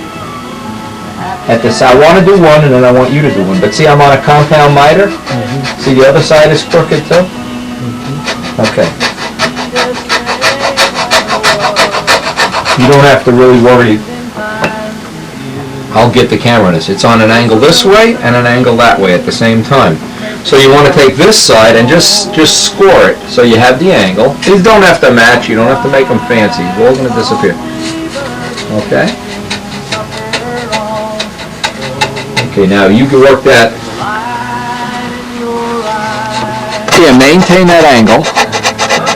[SPEAKER 1] At this, I want to do one, and then I want you to do one. But see, I'm on a compound miter. See, the other side is crooked too. Okay. You don't have to really worry. I'll get the camera on this. It's on an angle this way and an angle that way at the same time. So you want to take this side and just score it so you have the angle. These don't have to match. You don't have to make them fancy. They're all going to disappear. Okay? Okay, now you can work that. Here, maintain that angle.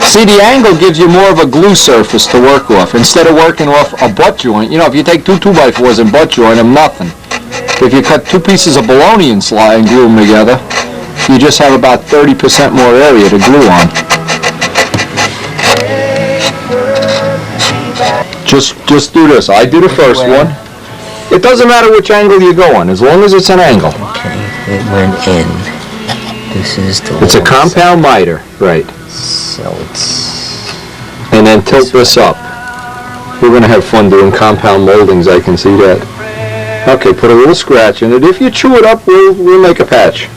[SPEAKER 1] See, the angle gives you more of a glue surface to work off instead of working off a butt joint. You know, if you take two 2x4s and butt joint them, nothing. If you cut two pieces of bologna and slide and glue them together, you just have about 30% more area to glue on. Just do this. I do the first one. It doesn't matter which angle you go on, as long as it's an angle.
[SPEAKER 7] Okay, it went in. This is the
[SPEAKER 1] It's a compound miter, right.
[SPEAKER 7] So it's...
[SPEAKER 1] And then tilt this up. We're going to have fun doing compound moldings, I can see that. Okay, put a little scratch in it. If you chew it up, we'll make a patch.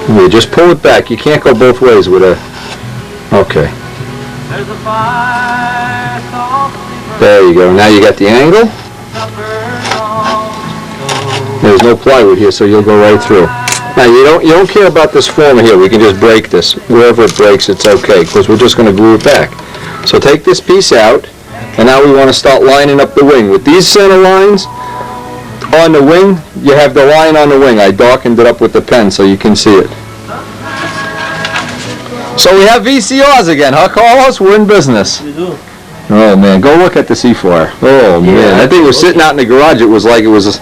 [SPEAKER 1] You just pull it back. You can't go both ways with a... Okay. There you go. Now you got the angle. There's no plywood here, so you'll go right through. Now you don't care about this former here. We can just break this. Wherever it breaks, it's okay, because we're just going to glue it back. So take this piece out, and now we want to start lining up the wing. With these center lines on the wing, you have the line on the wing. I darkened it up with the pen so you can see it. So we have VCRs again, huh, Carlos? We're in business.
[SPEAKER 4] We do.
[SPEAKER 1] Oh man, go look at the Searfire. Oh man, I think it was sitting out in the garage. It was like it was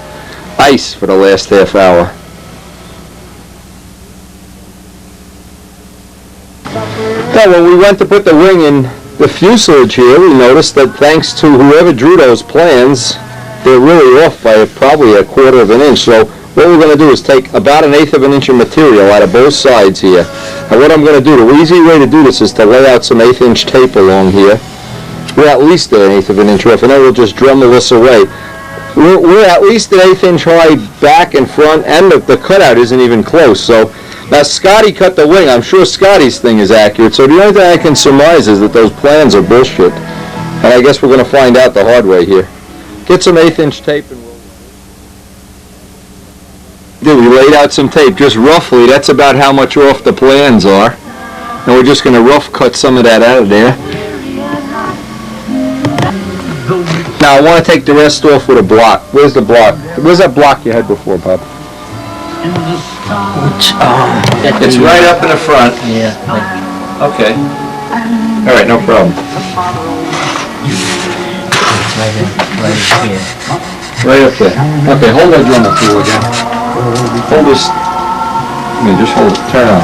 [SPEAKER 1] ice for the last half hour. Now, when we went to put the wing in the fuselage here, we noticed that thanks to whoever drew those plans, they're really off by probably 1/4 of an inch. So what we're going to do is take about 1/8 of an inch of material out of both sides here. And what I'm going to do, the easy way to do this is to lay out some 1/8 inch tape along here. We're at least 1/8 of an inch off, and then we'll just Dremel this away. We're at least 1/8 inch high back and front, and the cutout isn't even close. So now Scotty cut the wing. I'm sure Scotty's thing is accurate. So the only thing I can surmise is that those plans are bullshit. And I guess we're going to find out the hard way here. Get some 1/8 inch tape and we laid out some tape just roughly. That's about how much off the plans are. And we're just going to rough cut some of that out of there. Now I want to take the rest off with a block. Where's the block? Where's that block you had before, Bob? It's right up in the front.
[SPEAKER 7] Yeah.
[SPEAKER 1] Okay. All right, no problem.
[SPEAKER 7] It's right here.
[SPEAKER 1] Right up there. Okay, hold that Dremel tool again. Hold this. Just hold it. Turn on.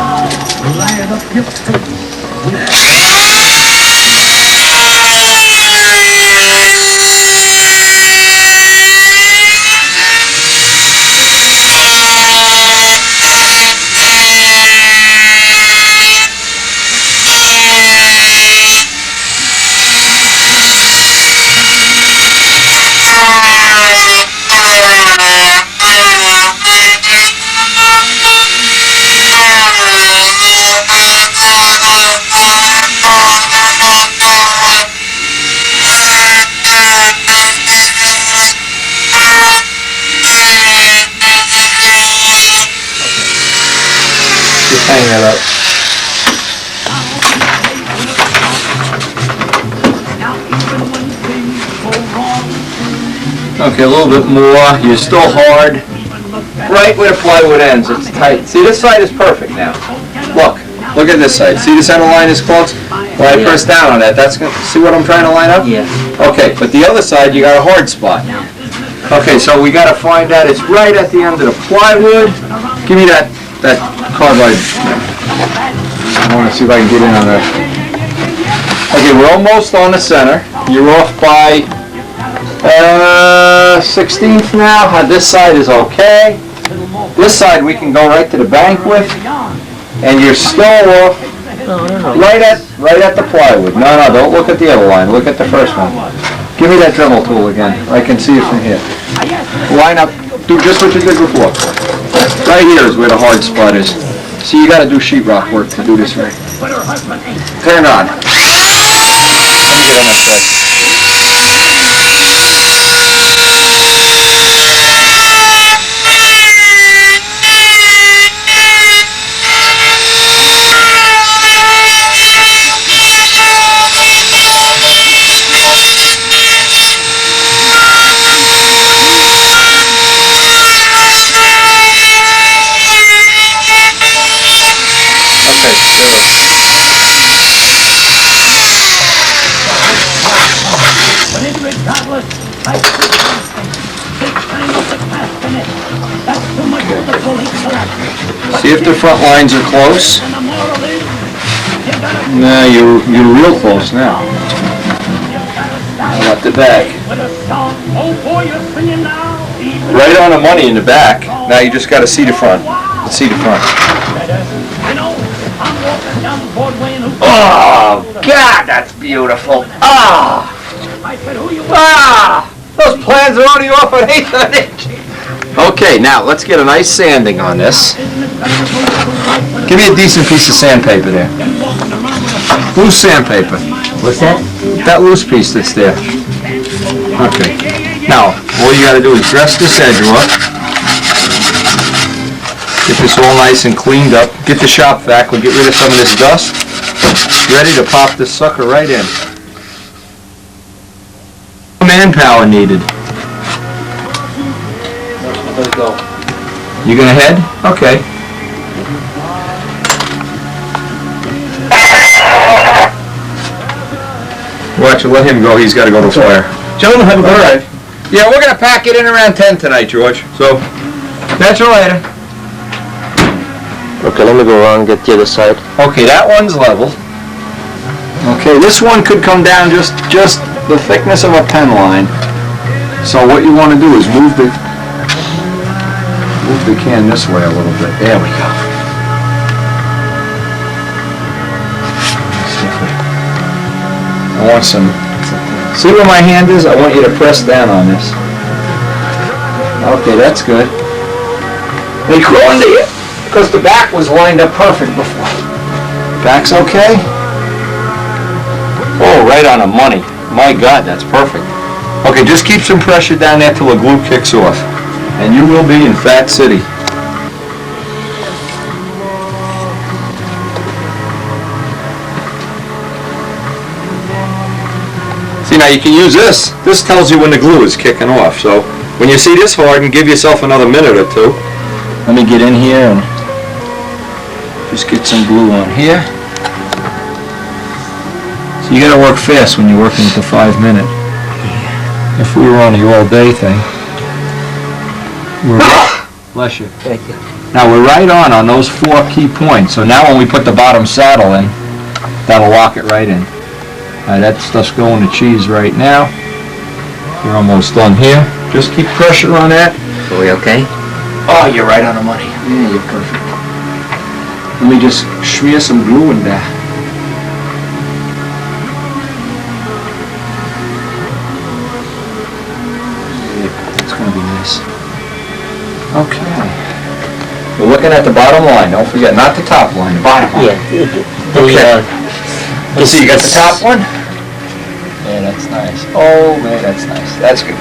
[SPEAKER 1] Hang that up. Okay, a little bit more. You're still hard. Right where the plywood ends, it's tight. See, this side is perfect now. Look, Look at this side. See the center line is close? When I press down on that, that's going to, see what I'm trying to line up?
[SPEAKER 7] Yeah.
[SPEAKER 1] Okay, but the other side, you got a hard spot. Okay, so we got to find that. It's right at the end of the plywood. Give me that carbide. I want to see if I can get in on that. Okay, we're almost on the center. You're off by 16th now. This side is okay. This side we can go right to the bank with, and you're still off right at the plywood. No, don't look at the other line. Look at the first one. Give me that Dremel tool again. I can see it from here. Line up. Do just what you did before. Right here is where the hard spot is. See, you got to do sheetrock work to do this right. Turn on. Let me get on that side. See if the front lines are close. No, you're real close now. How about the back? Right on the money in the back. Now you just got to see the front. Let's see the front. Oh, God, that's beautiful. Those plans are already off an 1/8 of an inch. Okay, now let's get a nice sanding on this. Give me a decent piece of sandpaper there. Loose sandpaper.
[SPEAKER 7] What's that?
[SPEAKER 1] That loose piece that's there. Okay. Now, all you got to do is dress this edge off. Get this all nice and cleaned up. Get the shop vac. We'll get rid of some of this dust. Ready to pop this sucker right in. Manpower needed.
[SPEAKER 6] Let's go.
[SPEAKER 1] You gonna head? Okay. Watch it, let him go. He's got to go to fire.
[SPEAKER 6] Gentlemen, have a good night.
[SPEAKER 1] Yeah, we're gonna pack it in around 10 tonight, George. So, catch you later.
[SPEAKER 3] Okay, let me go around and get the other side.
[SPEAKER 1] Okay, that one's level. Okay, this one could come down just the thickness of a pen line. So what you want to do is move the can this way a little bit. There we go. I want some. See where my hand is? I want you to press down on this. Okay, that's good. They go into it because the back was lined up perfect before. Back's okay. Oh, right on the money. My God, that's perfect. Okay, just keep some pressure down there till the glue kicks off. And you will be in Fat City. See, now you can use this. This tells you when the glue is kicking off. So when you see this harden, give yourself another minute or two. Let me get in here and just get some glue on here. So you gotta work fast when you're working with the 5-minute. If we were on the all-day thing. Bless you.
[SPEAKER 7] Thank you.
[SPEAKER 1] Now we're right on those 4 key points. So now when we put the bottom saddle in, that'll lock it right in. That stuff's going to cheese right now. You're almost done here. Just keep pressure on that.
[SPEAKER 7] Are we okay?
[SPEAKER 1] Oh, you're right on the money. Yeah, you're perfect. Let me just smear some glue in there. It's going to be nice. Okay. We're looking at the bottom line. Don't forget, not the top line, the bottom line.
[SPEAKER 7] Yeah.
[SPEAKER 1] Okay. Let's see, you got the top one? Yeah, that's nice. Oh, man, that's nice. That's good.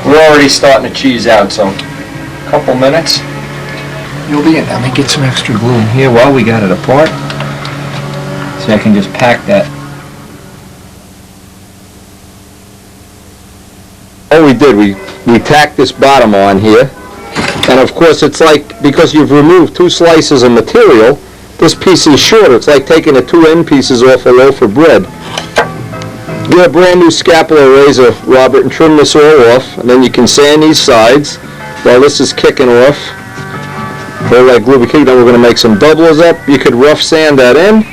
[SPEAKER 1] We're already starting to cheese out, so a couple minutes. You'll be in. Let me get some extra glue in here while we got it apart. So I can just pack that. All we did, we tacked this bottom on here. And of course it's like, because you've removed 2 slices of material, this piece is shorter. It's like taking the two end pieces off a loaf of bread. Get a brand new scapular razor, Robert, and trim this all off, and then you can sand these sides while this is kicking off. All like lubricant. Then we're going to make some doublers up. You could rough sand that in.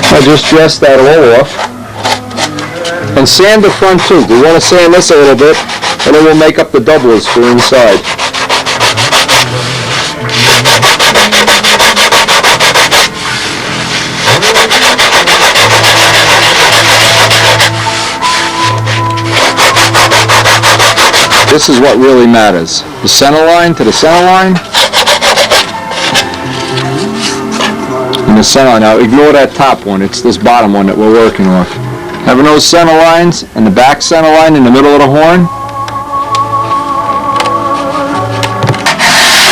[SPEAKER 1] I just dressed that all off. And sand the front too. We want to sand this a little bit, and then we'll make up the doublers for inside. This is what really matters. The center line to the center line. And the center line. Now ignore that top one. It's this bottom one that we're working off. Having those center lines and the back center line in the middle of the horn.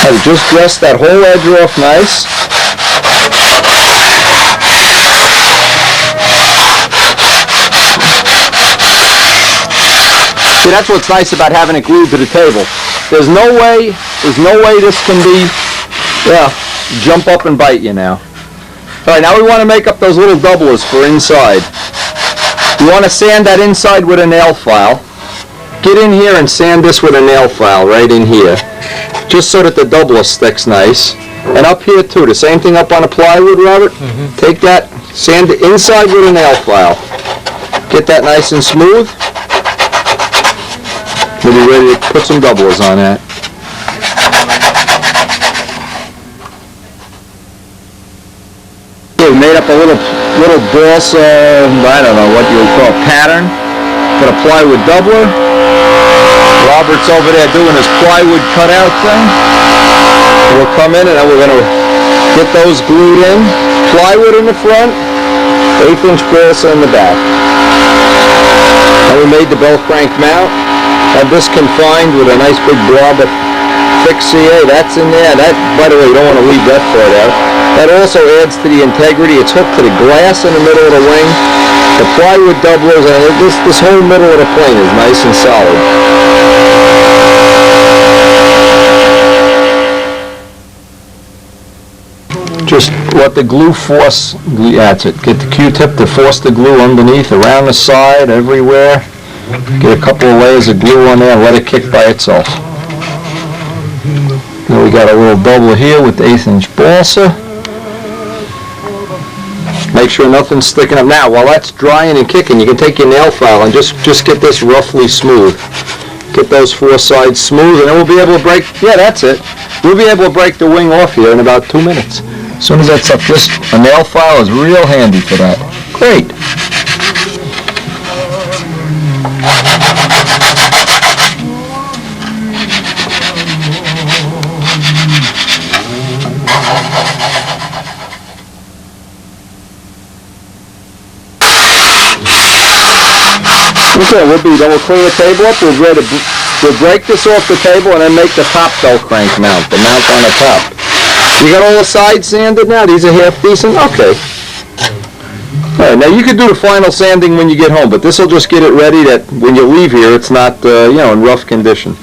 [SPEAKER 1] I just dress that whole edge off nice. See, that's what's nice about having it glued to the table. There's no way this can be, jump up and bite you now. All right, now we want to make up those little doublers for inside. You want to sand that inside with a nail file. Get in here and sand this with a nail file right in here, just so that the doubler sticks nice. And up here too, the same thing up on the plywood, Robert. Take that, sand it inside with a nail file. Get that nice and smooth. We'll be ready to put some doublers on that. We made up a little balsa, I don't know what you would call, pattern for the plywood doubler. Robert's over there doing his plywood cutout thing. We'll come in and then we're going to get those glued in. Plywood in the front, 1/8" balsa in the back. And we made the bell crank mount. Have this confined with a nice big blob of thick CA. That's in there. That, by the way, you don't want to leave that part out. That also adds to the integrity. It's hooked to the glass in the middle of the wing. The plywood doublers, and this whole middle of the plane is nice and solid. Just let the glue force, that's it. Get the Q-tip to force the glue underneath, around the side, everywhere. Get a couple of layers of glue on there and let it kick by itself. Then we got a little doubler here with the 1/8" balsa. Make sure nothing's sticking up. Now, while that's drying and kicking, you can take your nail file and just get this roughly smooth. Get those four sides smooth, and then we'll be able to break, that's it. We'll be able to break the wing off here in about 2 minutes. As soon as that's up, a nail file is real handy for that. Great. Okay, we'll clean the table up. We'll break this off the table and then make the top bell crank mount, the mount on the top. You got all the sides sanded now? These are half decent? Okay. All right, now you could do the final sanding when you get home, but this will just get it ready that when you leave here, it's not, in rough condition.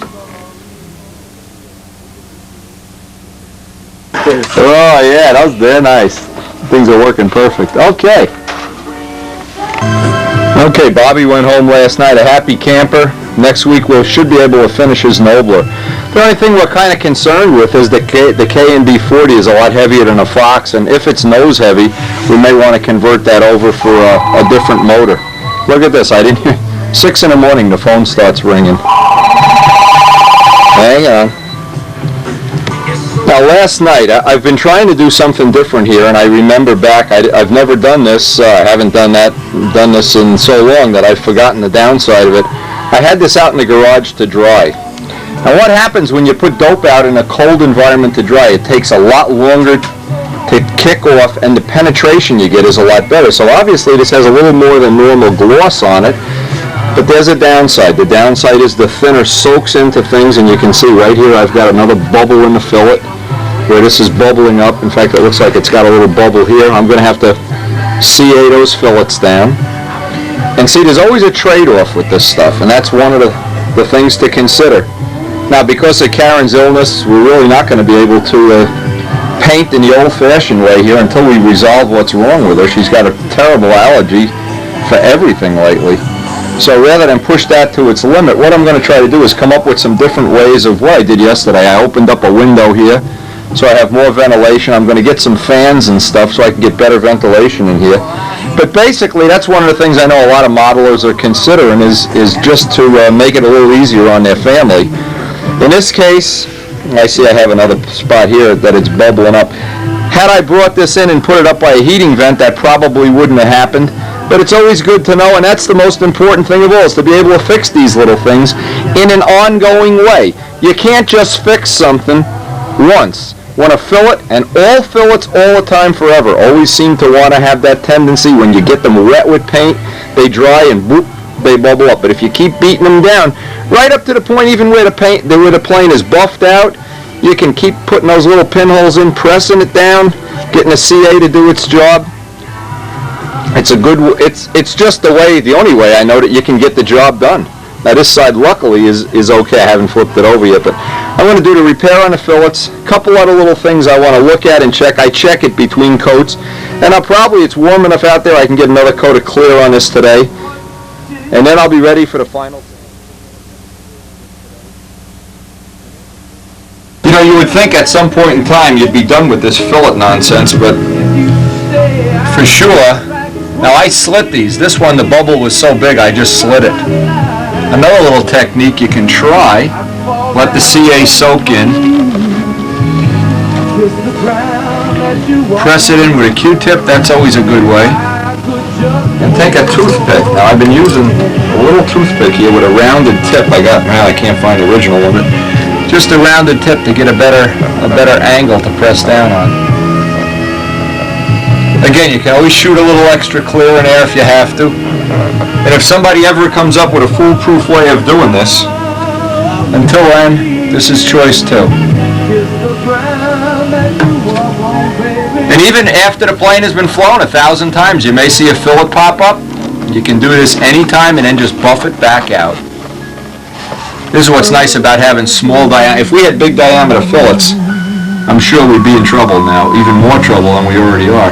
[SPEAKER 1] Oh yeah, they're nice. Things are working perfect. Okay. Okay, Bobby went home last night, a happy camper. Next week we should be able to finish his Nobler. The only thing we're kind of concerned with is the K&D 40 is a lot heavier than a Fox, and if it's nose heavy, we may want to convert that over for a different motor. Look at this, 6 in the morning the phone starts ringing. Hang on. Now last night, I've been trying to do something different here, and I remember back, I've never done this, I haven't done this in so long that I've forgotten the downside of it. I had this out in the garage to dry. Now what happens when you put dope out in a cold environment to dry? It takes a lot longer to kick off, and the penetration you get is a lot better. So obviously this has a little more than normal gloss on it, but there's a downside. The downside is the thinner soaks into things, and you can see right here I've got another bubble in the fillet where this is bubbling up. In fact, it looks like it's got a little bubble here. I'm going to have to CA those fillets down. And see, there's always a trade-off with this stuff, and that's one of the things to consider. Now, because of Karen's illness, we're really not going to be able to paint in the old-fashioned way here until we resolve what's wrong with her. She's got a terrible allergy for everything lately. So rather than push that to its limit, what I'm going to try to do is come up with some different ways of what I did yesterday. I opened up a window here so I have more ventilation. I'm going to get some fans and stuff so I can get better ventilation in here. But basically, that's one of the things I know a lot of modelers are considering is just to make it a little easier on their family. In this case, I see I have another spot here that it's bubbling up. Had I brought this in and put it up by a heating vent, that probably wouldn't have happened. But it's always good to know, and that's the most important thing of all, is to be able to fix these little things in an ongoing way. You can't just fix something once. Want to fill it, and all fillets all the time forever always seem to want to have that tendency when you get them wet with paint, they dry and whoop, they bubble up. But if you keep beating them down, right up to the point even where the plane is buffed out, you can keep putting those little pinholes in, pressing it down, getting a CA to do its job. It's just the only way I know that you can get the job done. Now this side luckily is okay. I haven't flipped it over yet, but I'm going to do the repair on the fillets. A couple other little things I want to look at and check. I check it between coats, and it's warm enough out there I can get another coat of clear on this today, and then I'll be ready for the final. You know, you would think at some point in time you'd be done with this fillet nonsense, but for sure. Now I slit these. This one, the bubble was so big I just slit it. Another little technique you can try, let the CA soak in. Press it in with a Q-tip, that's always a good way. And take a toothpick. Now I've been using a little toothpick here with a rounded tip. I can't find the original one. Just a rounded tip to get a better angle to press down on. Again, you can always shoot a little extra clear in there if you have to. And if somebody ever comes up with a foolproof way of doing this, until then, this is choice 2. And even after the plane has been flown 1,000 times, you may see a fillet pop up. You can do this anytime and then just buff it back out. This is what's nice about having small diameter. If we had big diameter fillets, I'm sure we'd be in trouble now, even more trouble than we already are.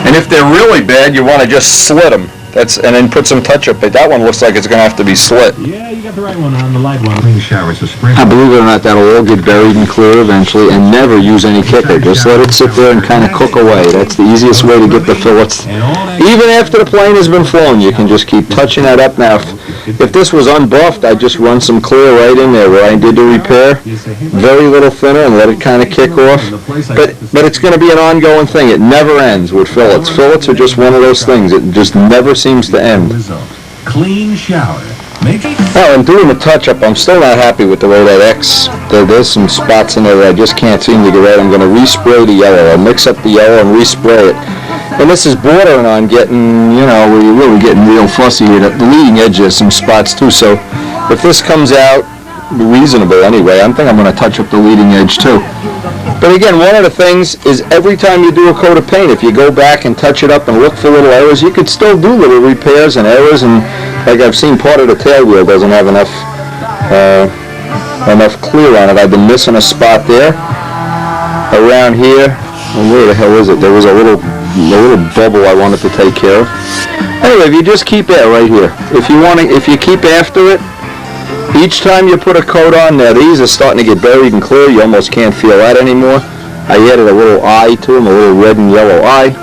[SPEAKER 1] And if they're really bad, you want to just slit them. And then put some touch-up. That one looks like it's going to have to be slit.
[SPEAKER 8] Yeah, you got the right one on the light one. Clean showers, so spring.
[SPEAKER 1] I believe it or not, that'll all get buried and clear eventually, and never use any kicker. Just let it sit there and kind of cook away. That's the easiest way to get the fillets. Even after the plane has been flown, you can just keep touching that up. Now, if this was unbuffed, I'd just run some clear right in there where I did the repair. Very little thinner and let it kind of kick off. But it's going to be an ongoing thing. It never ends with fillets. Fillets are just one of those things. It just never seems to end.
[SPEAKER 8] Clean shower.
[SPEAKER 1] Oh, and doing the touch-up, I'm still not happy with the way that there's some spots in there that I just can't seem to get right. I'm going to respray the yellow. I'll mix up the yellow and respray it. And this is bordering on getting, where you're really getting real fussy here. The leading edge has some spots too, so if this comes out reasonable anyway, I think I'm going to touch up the leading edge too. But again, one of the things is every time you do a coat of paint, if you go back and touch it up and look for little errors, you could still do little repairs and errors. And like I've seen, part of the tail wheel doesn't have enough clear on it. I've been missing a spot there. Around here, and where the hell is it? There was a little bubble I wanted to take care of. Anyway, if you just keep it right here, if you keep after it, each time you put a coat on there, these are starting to get buried and clear. You almost can't feel that anymore. I added a little eye to them, a little red and yellow eye.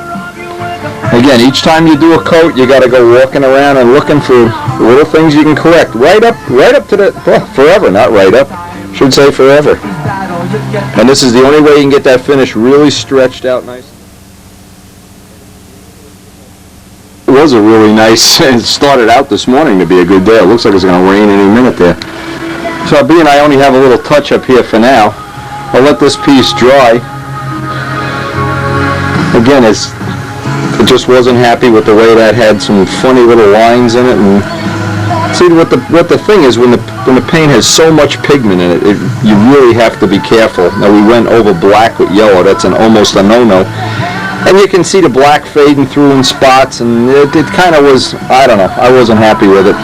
[SPEAKER 1] Again, each time you do a coat, you got to go walking around and looking for little things you can correct. Right up to the, forever, not right up. Should say forever. And this is the only way you can get that finish really stretched out nice. It was a really nice, it started out this morning to be a good day. It looks like it's going to rain any minute there. So being I only have a little touch up here for now, I'll let this piece dry. Again, it just wasn't happy with the way that had some funny little lines in it. And see, see what the thing is when the paint has so much pigment in it, you really have to be careful. Now we went over black with yellow. That's almost a no-no. And you can see the black fading through in spots, and it kind of was, I don't know, I wasn't happy with it.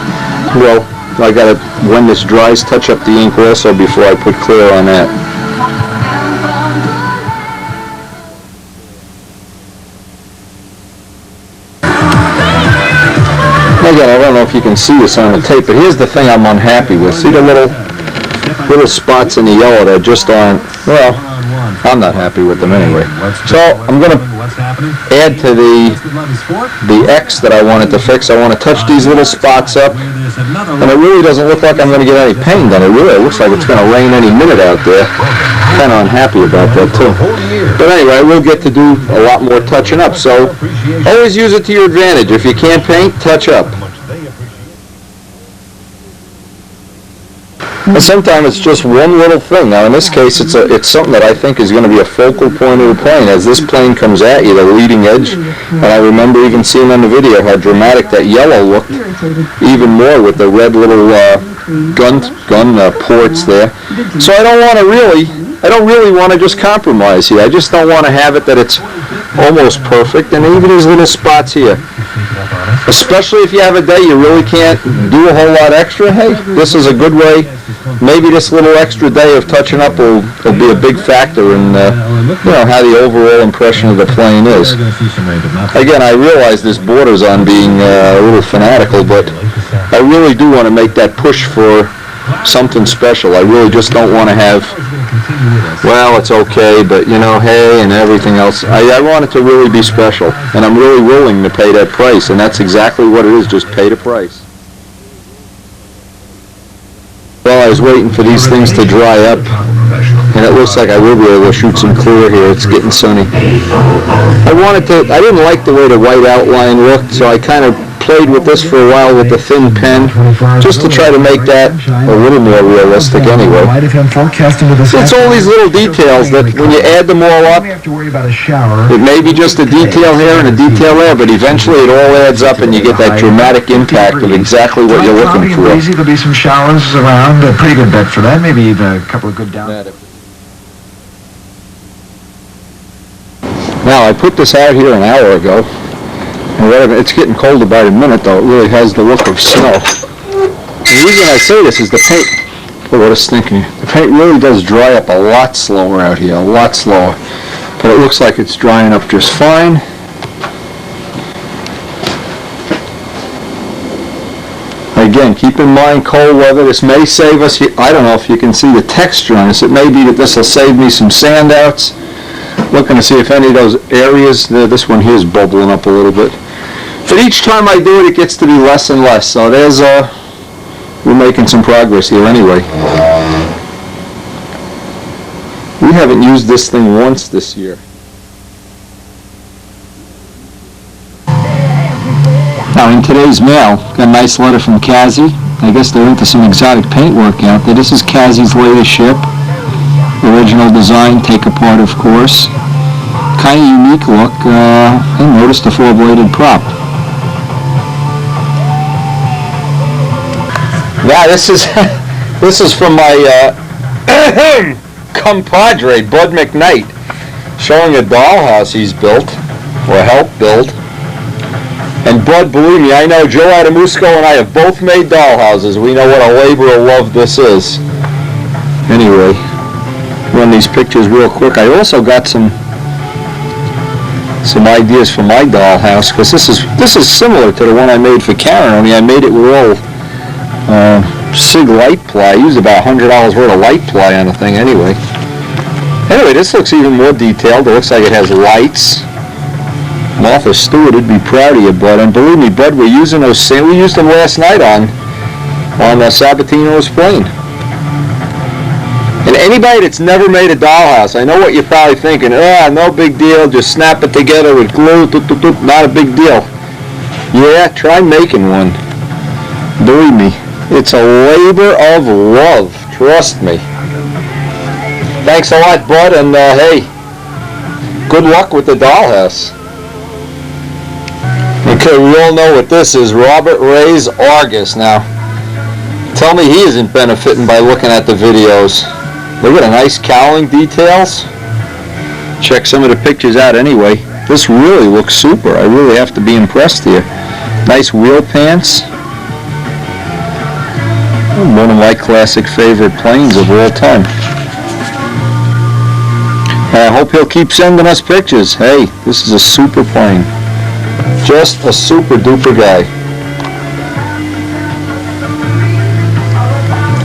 [SPEAKER 1] Well, I got to, when this dries, touch up the ink also before I put clear on that. Again, I don't know if you can see this on the tape, but here's the thing I'm unhappy with. See the little spots in the yellow that just aren't, well, I'm not happy with them anyway. So I'm going to add to the X that I wanted to fix. I want to touch these little spots up, and it really doesn't look like I'm going to get any paint done. It really looks like it's going to rain any minute out there. Kind of unhappy about that too. But anyway, I will get to do a lot more touching up, so always use it to your advantage. If you can't paint, touch up. And sometimes it's just one little thing. Now in this case, it's something that I think is going to be a focal point of the plane. As this plane comes at you, the leading edge, and I remember even seeing on the video how dramatic that yellow looked, even more with the red little gun ports there. So I don't really want to just compromise here. I just don't want to have it that it's almost perfect, and even these little spots here. Especially if you have a day you really can't do a whole lot extra, hey, this is a good way. Maybe this little extra day of touching up will be a big factor in how the overall impression of the plane is. Again, I realize this borders on being a little fanatical, but I really do want to make that push for something special. I really just don't want to have, well, it's okay, but hey, and everything else. I want it to really be special, and I'm really willing to pay that price, and that's exactly what it is, just pay the price. Well, I was waiting for these things to dry up, and it looks like I will be able to shoot some clear here. It's getting sunny. I didn't like the way the white outline looked, so I kind of played with this for a while with the thin pen, just to try to make that a little more realistic anyway. It's all these little details that when you add them all up, it may be just a detail here and a detail there, but eventually it all adds up and you get that dramatic impact of exactly what you're looking for.
[SPEAKER 9] There'll be some showers around, a pretty good bet for that, maybe even a couple of good down.
[SPEAKER 1] Now, I put this out here an hour ago. It's getting colder by the minute, though. It really has the look of snow. The reason I say this is the paint. Look what it's stinking. The paint really does dry up a lot slower out here, a lot slower. But it looks like it's drying up just fine. Again, keep in mind cold weather. This may save us. I don't know if you can see the texture on this. It may be that this will save me some sand outs. Looking to see if any of those areas, this one here is bubbling up a little bit. But each time I do it, it gets to be less and less. So there's we're making some progress here anyway. We haven't used this thing once this year. Now in today's mail, got a nice letter from Kazi. I guess they're into some exotic paint work out there. This is Kazi's latest ship. Original design, take apart of course. Kind of unique look. And notice the four-bladed prop. Now this is from my compadre Bud McKnight, showing a dollhouse he's built or helped build. And Bud, believe me, I know Joe Adamusco and I have both made dollhouses. We know what a labor of love this is. Anyway, run these pictures real quick. I also got some ideas for my dollhouse, because this is similar to the one I made for Karen, only I made it with all SIG light ply. I used about $100 worth of light ply on the thing anyway. Anyway, this looks even more detailed. It looks like it has lights. Martha Stewart would be proud of you, Bud. And believe me, Bud, we're using those same. We used them last night on Sabatino's plane. And anybody that's never made a dollhouse, I know what you're probably thinking. No big deal. Just snap it together with glue. Not a big deal. Yeah, try making one. Believe me, it's a labor of love. Trust me. Thanks a lot, Bud, and hey, good luck with the dollhouse. Okay, we all know what this is. Robert Ray's Argus. Now, Tell me he isn't benefiting by looking at the videos. Look at the nice cowling details. Check some of the pictures out anyway. This really looks super. I really have to be impressed here. Nice wheel pants. One of my classic favorite planes of all time. I hope he'll keep sending us pictures. Hey, this is a super plane. Just a super duper guy.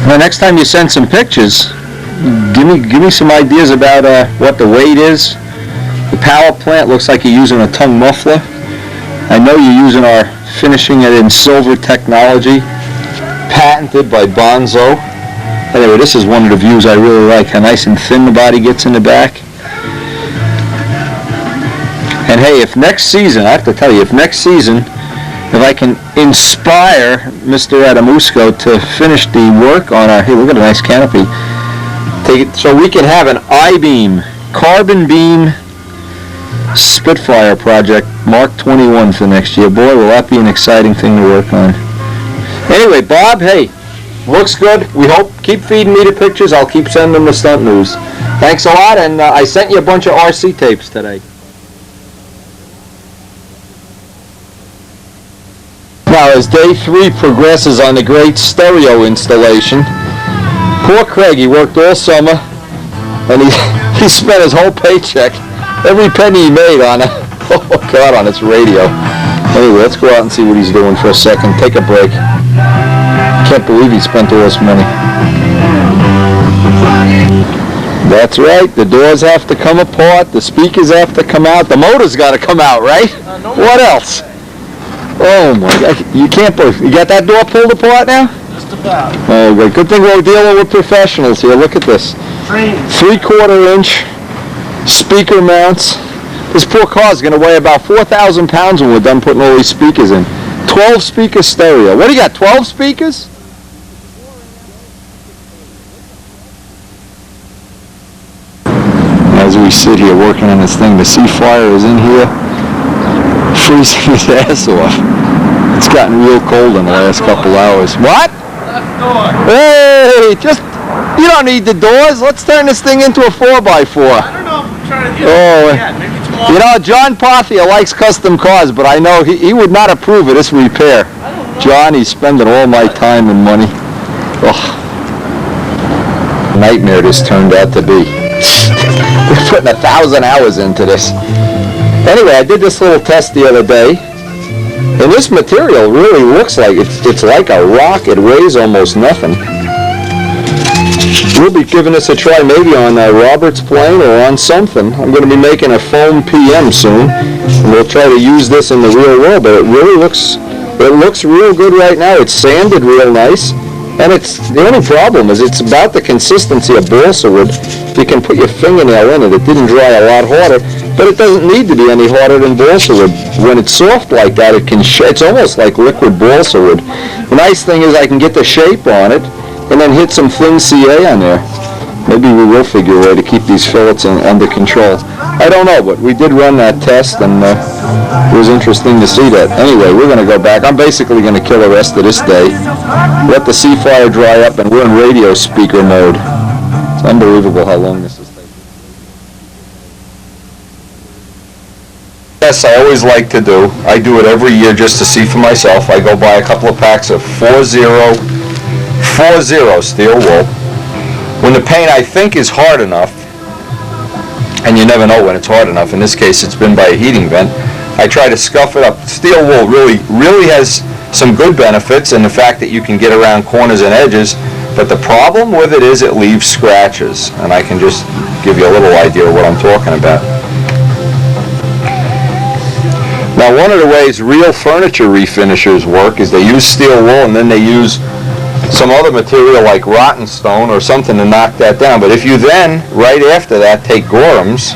[SPEAKER 1] Now, next time you send some pictures, give me some ideas about what the weight is. The power plant looks like you're using a tongue muffler. I know you're using our finishing it in silver technology, patented by Bonzo. Anyway, this is one of the views I really like, how nice and thin the body gets in the back. And hey, if next season, I have to tell you, if next season, if I can inspire Mr. Adamusco to finish the work on our, hey, look at a nice canopy, take it, so we can have an I-beam, carbon beam Spitfire project, Mark 21 for next year. Boy, will that be an exciting thing to work on. Anyway, Bob, hey, looks good. We hope, keep feeding me the pictures. I'll keep sending them the stunt news. Thanks a lot, and I sent you a bunch of RC tapes today. Now, as day 3 progresses on the great stereo installation, poor Craig, he worked all summer, and he spent his whole paycheck, every penny he made on it, oh God, on its radio. Anyway, let's go out and see what he's doing for a second. Take a break. Can't believe he spent all this money. That's right, the doors have to come apart, the speakers have to come out, the motor's got to come out, right? What else? Oh my God, you can't believe, you got that door pulled apart now?
[SPEAKER 5] Just about.
[SPEAKER 1] Oh, great. Good thing we're dealing with professionals here. Look at this. 3/4 inch speaker mounts. This poor car's going to weigh about 4,000 pounds when we're done putting all these speakers in. 12 speaker stereo. What do you got, 12 speakers? As we sit here working on this thing, the Searfire is in here freezing his ass off. It's gotten real cold in the last couple hours. What? Hey, just, you don't need the doors. Let's turn this thing into a 4x4.
[SPEAKER 5] I don't know if I'm trying to get it. Maybe it's more.
[SPEAKER 1] You know, John Parthia likes custom cars, but I know he would not approve of this repair. John, he's spending all my time and money. Ugh. Nightmare this turned out to be. We're putting 1,000 hours into this. Anyway, I did this little test the other day, and this material really looks like it's like a rock. It weighs almost nothing. We'll be giving this a try maybe on Robert's plane or on something. I'm going to be making a foam PM soon, and we'll try to use this in the real world, but it looks real good right now. It's sanded real nice, and the only problem is it's about the consistency of balsa wood. If you can put your fingernail in it, it didn't dry a lot harder, but it doesn't need to be any harder than balsa wood. When it's soft like that, it's almost like liquid balsa wood. The nice thing is I can get the shape on it, and then hit some thin CA on there. Maybe we will figure a way to keep these fillets under control. I don't know, but we did run that test, and it was interesting to see that. Anyway, we're going to go back. I'm basically going to kill the rest of this day. Let the Searfire dry up, and we're in radio speaker mode. It's unbelievable how long this is taking. Yes, I always like to do. I do it every year just to see for myself. I go buy a couple of packs of 4-0 steel wool. When the paint I think is hard enough, and you never know when it's hard enough, in this case it's been by a heating vent, I try to scuff it up. Steel wool really has some good benefits in the fact that you can get around corners and edges, but the problem with it is it leaves scratches, and I can just give you a little idea of what I'm talking about. Now, one of the ways real furniture refinishers work is they use steel wool and then they use some other material like rotten stone or something to knock that down. But if you then, right after that, take Gorham's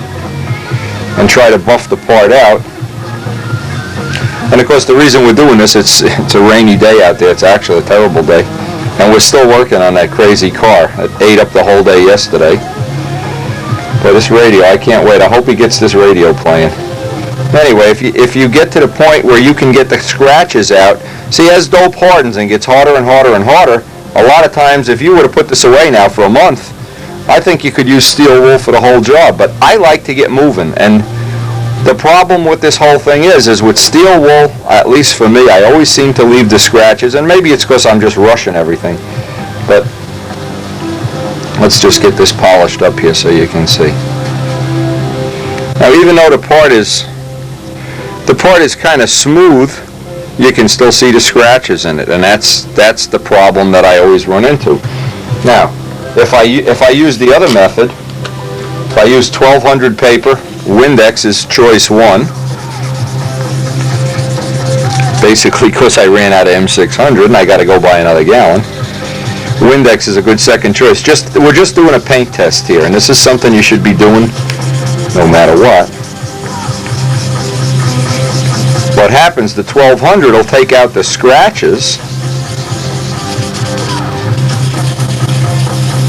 [SPEAKER 1] and try to buff the part out, and of course the reason we're doing this, it's a rainy day out there. It's actually a terrible day, and we're still working on that crazy car. It ate up the whole day yesterday. But this radio, I can't wait. I hope he gets this radio playing. Anyway, if you get to the point where you can get the scratches out, see, as dope hardens and gets harder and harder and harder, a lot of times, if you were to put this away now for a month, I think you could use steel wool for the whole job. But I like to get moving, and the problem with this whole thing is with steel wool, at least for me, I always seem to leave the scratches, and maybe it's because I'm just rushing everything. But let's just get this polished up here so you can see. Now, even though the part is kind of smooth, you can still see the scratches in it, and that's the problem that I always run into. Now, if I use the other method, if I use 1200 paper, Windex is choice 1. Basically, because I ran out of M600 and I got to go buy another gallon. Windex is a good second choice. We're just doing a paint test here, and this is something you should be doing no matter what. What happens, the 1200 will take out the scratches,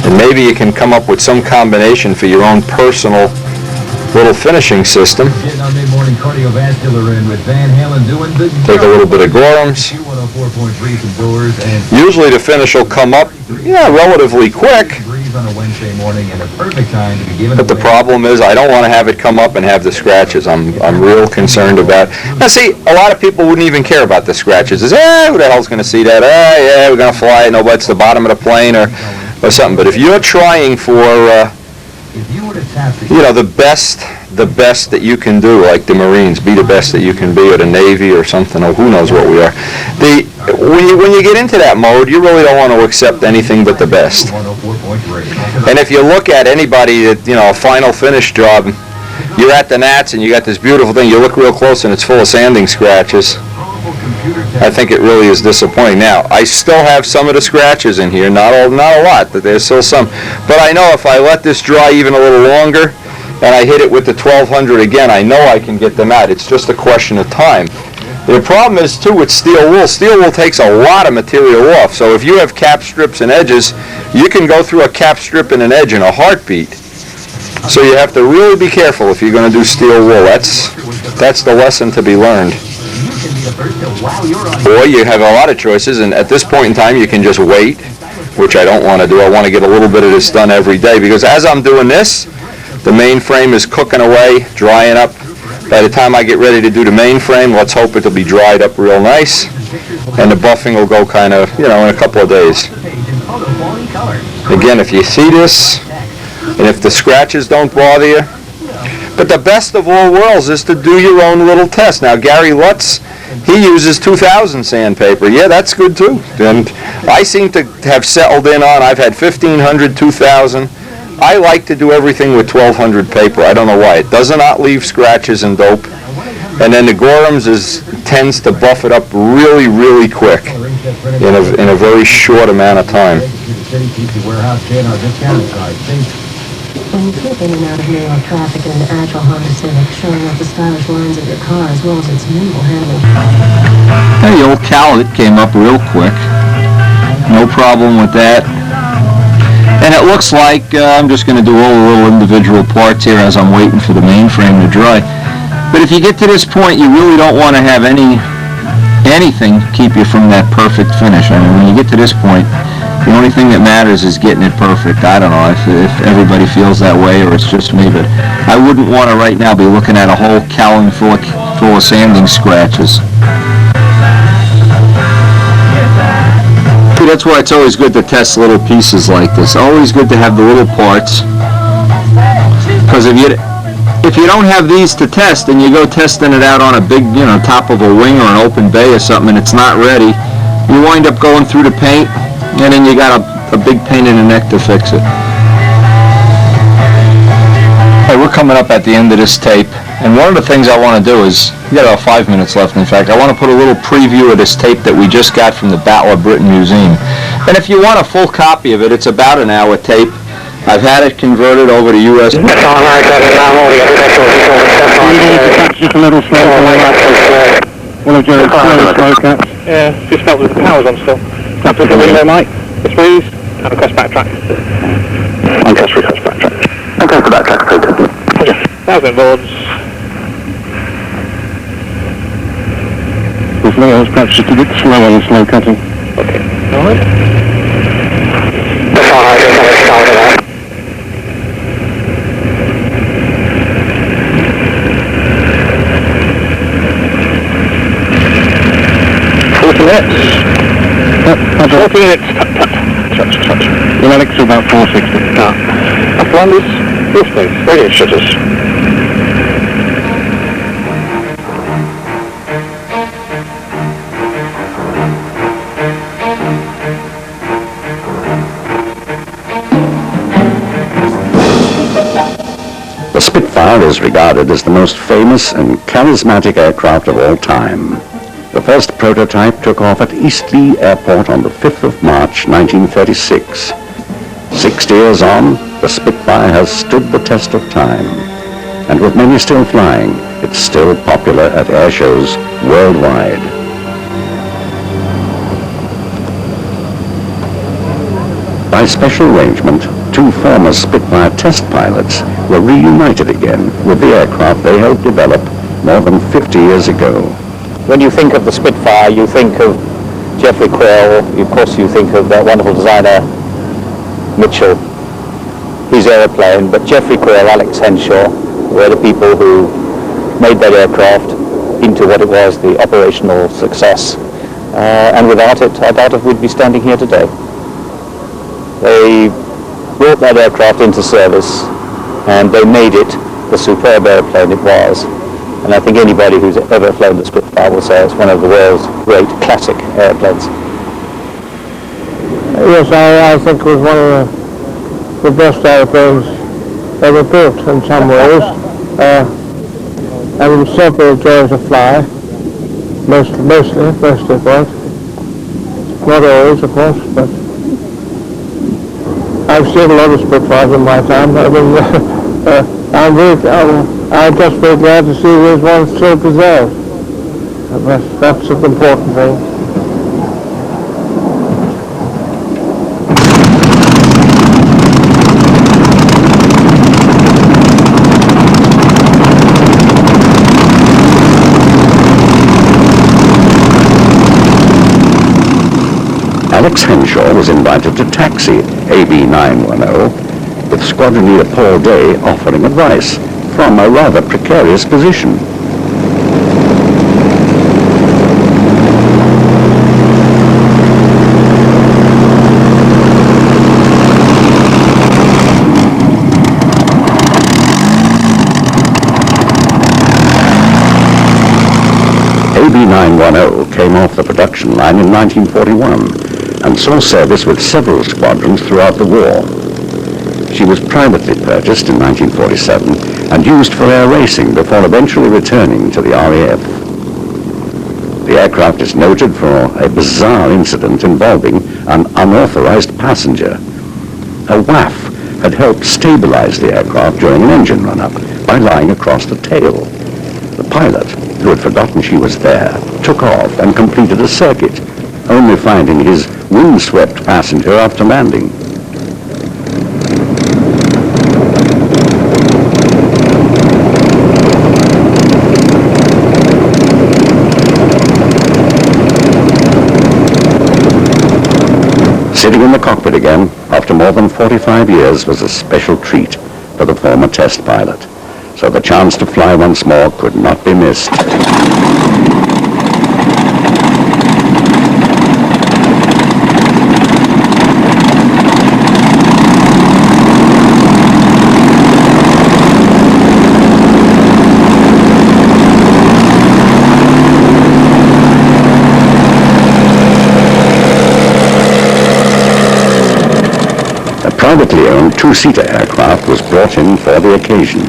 [SPEAKER 1] and maybe you can come up with some combination for your own personal little finishing system. Take a little bit of Gorham's. Usually the finish will come up, relatively quick. But the problem is I don't want to have it come up and have the scratches. I'm real concerned about. Now see, a lot of people wouldn't even care about the scratches. Who the hell's going to see that? Yeah, we're going to fly it. No, but it's the bottom of the plane or something. But if you're trying for the best that you can do, like the Marines, be the best that you can be, or the Navy or something, or who knows what we are. When you get into that mode, you really don't want to accept anything but the best. And if you look at anybody that, a final finish job, you're at the Nats and you got this beautiful thing, you look real close and it's full of sanding scratches. I think it really is disappointing. Now, I still have some of the scratches in here, not a lot, but there's still some. But I know if I let this dry even a little longer, and I hit it with the 1200 again, I know I can get them out. It's just a question of time. The problem is, too, with steel wool takes a lot of material off. So if you have cap strips and edges, you can go through a cap strip and an edge in a heartbeat. So you have to really be careful if you're going to do steel wool. That's the lesson to be learned. Or you have a lot of choices, and at this point in time, you can just wait, which I don't want to do. I want to get a little bit of this done every day, because as I'm doing this, the main frame is cooking away, drying up. By the time I get ready to do the main frame, let's hope it'll be dried up real nice, and the buffing will go kind of, in a couple of days. Again, if you see this, and if the scratches don't bother you, but the best of all worlds is to do your own little test. Now, Gary Lutz, he uses 2000 sandpaper. Yeah, that's good too. And I seem to have settled in on, I've had 1500, 2000. I like to do everything with 1200 paper. I don't know why. It does not leave scratches and dope. And then the Gorham's tends to buff it up really, really quick in a very short amount of time.
[SPEAKER 10] When you keep in and out of New York traffic in an agile Honda Civic, showing off the stylish lines of your car as well as its nimble handling.
[SPEAKER 1] Hey, the old cowlet came up real quick. No problem with that. And it looks like I'm just going to do all the little individual parts here as I'm waiting for the mainframe to dry. But if you get to this point, you really don't want to have anything keep you from that perfect finish. I mean, when you get to this point, the only thing that matters is getting it perfect. I don't know if everybody feels that way or it's just me, but I wouldn't want to right now be looking at a whole cowling full of sanding scratches. That's why it's always good to test little pieces like this. Always good to have the little parts, because if you don't have these to test and you go testing it out on a big, top of a wing or an open bay or something and it's not ready, you wind up going through the paint and then you got a big pain in the neck to fix it. Hey, we're coming up at the end of this tape, and one of the things I want to do is, we got about 5 minutes left in fact, I want to put a little preview of this tape that we just got from the Battle of Britain Museum. And if you want a full copy of it, it's about an hour tape. I've had it converted over to US.
[SPEAKER 5] Just a little slow. One of Jerry's slow caps. Yeah, just felt with the powers on still. Up to the relay, Mike. Yes, please. And request backtrack. Request backtrack. Request backtrack, please. Okay. 1,000 boards. Perhaps just a bit slow on the slow cutting. Okay. Alright. minutes. 40 minutes. Touch. Pneumatics are about 460. No. Up on this space. Radio shutters.
[SPEAKER 11] The Spitfire is regarded as the most famous and charismatic aircraft of all time. The first prototype took off at Eastleigh Airport on the 5th of March 1936. 60 years on, the Spitfire has stood the test of time. And with many still flying, it's still popular at air shows worldwide. By special arrangement, two former Spitfire test pilots were reunited again with the aircraft they helped develop more than 50 years ago.
[SPEAKER 5] When you think of the Spitfire, you think of Geoffrey Quill, of course you think of that wonderful designer Mitchell, his aeroplane, but Geoffrey Quill, Alex Henshaw were the people who made that aircraft into what it was, the operational success. And without it, I doubt if we'd be standing here today. They brought that aircraft into service and they made it the superb airplane it was. And I think anybody who's ever flown the Spitfire will say it's one of the world's great classic airplanes.
[SPEAKER 12] Yes, I think it was one of the best airplanes ever built in some ways. And it was several joys to fly, mostly it was. Not always, of course, but I've seen a lot of Spitfires in my time. I mean, I'm just very glad to see there's one still preserved. That's an important thing.
[SPEAKER 11] Alex Henshaw was invited to taxi AB 910 with squadron leader Paul Day offering advice from a rather precarious position. AB 910 came off the production line in 1941 and saw service with several squadrons throughout the war. She was privately purchased in 1947 and used for air racing before eventually returning to the RAF. The aircraft is noted for a bizarre incident involving an unauthorized passenger. A WAF had helped stabilize the aircraft during an engine run-up by lying across the tail. The pilot, who had forgotten she was there, took off and completed a circuit, only finding his windswept passenger after landing. Sitting in the cockpit again, after more than 45 years, was a special treat for the former test pilot. So the chance to fly once more could not be missed. A privately owned two-seater aircraft was brought in for the occasion.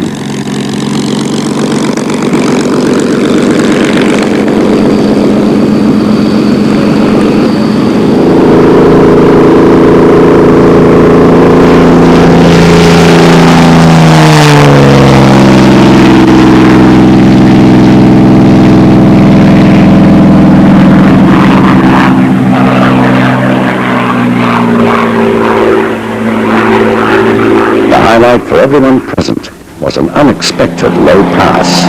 [SPEAKER 11] For everyone present was an unexpected low pass.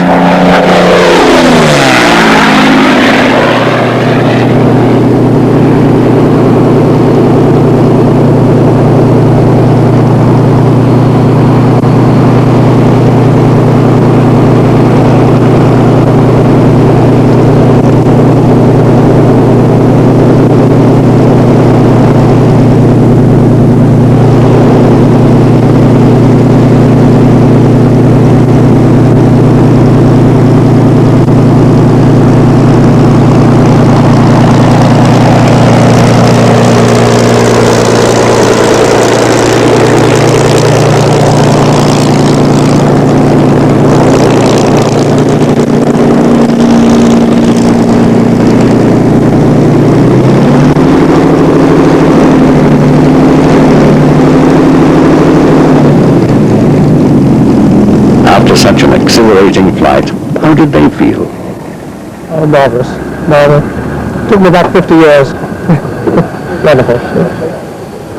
[SPEAKER 11] such an exhilarating flight, how did they feel?
[SPEAKER 12] Oh, marvellous. Marvellous. Took me about 50 years. Wonderful.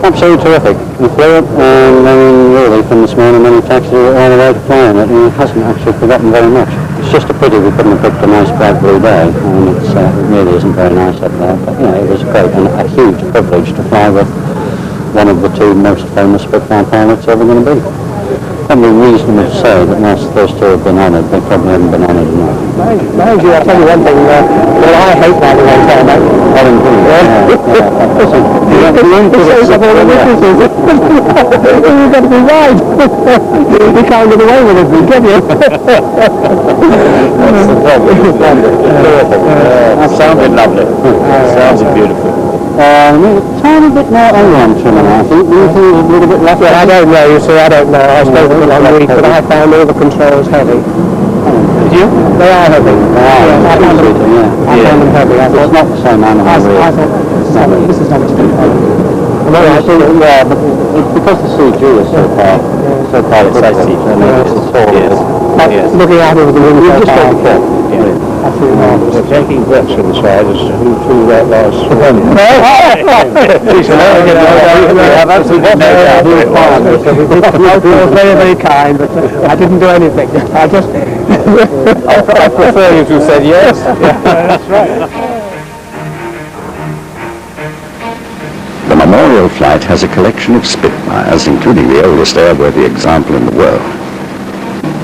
[SPEAKER 5] Absolutely terrific. He flew it, and I mean, really, from this morning when he taxied it all the way to flying it, he hasn't actually forgotten very much. It's just a pity we couldn't have picked a nice bright blue day. I mean, it really isn't very nice up there, but, you know, it was great and a huge privilege to fly with one of the two most famous Spitfire pilots ever going to be. Probably reasonable to say that whilst those two have been honoured, they probably haven't been honoured enough.
[SPEAKER 12] Mind you, I'll tell you one thing, well, I hate that way down, mate.
[SPEAKER 5] Well, indeed,
[SPEAKER 12] It says of all the witnesses. You've got to be right. You can't get away with it, can you?
[SPEAKER 5] That's the problem. Terrific.
[SPEAKER 3] That sounded lovely. Sounded beautiful.
[SPEAKER 5] A tiny bit more on trimming, I think. Do you think a little bit left?
[SPEAKER 12] Well, I don't know, you see, I don't know. I suppose it's a long week, but I found all the controls heavy. Did you? They are heavy. I found them heavy.
[SPEAKER 5] It's not the same animal.
[SPEAKER 12] I thought, this is not a Spitfire.
[SPEAKER 5] Yeah, but it's because the CG is so far
[SPEAKER 12] Looking out over the window.
[SPEAKER 5] You just got to be careful.
[SPEAKER 4] We're taking bets on the side as to who flew that last one.
[SPEAKER 12] It was very, very kind, but I didn't do anything. I just...
[SPEAKER 5] I prefer you to say yes.
[SPEAKER 12] That's right.
[SPEAKER 11] The memorial flight has a collection of Spitfires, including the oldest airworthy example in the world.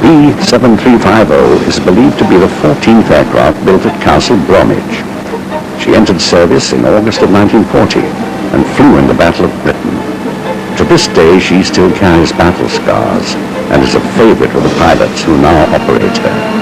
[SPEAKER 11] B-7350 is believed to be the 14th aircraft built at Castle Bromwich. She entered service in August of 1940 and flew in the Battle of Britain. To this day, she still carries battle scars and is a favorite of the pilots who now operate her.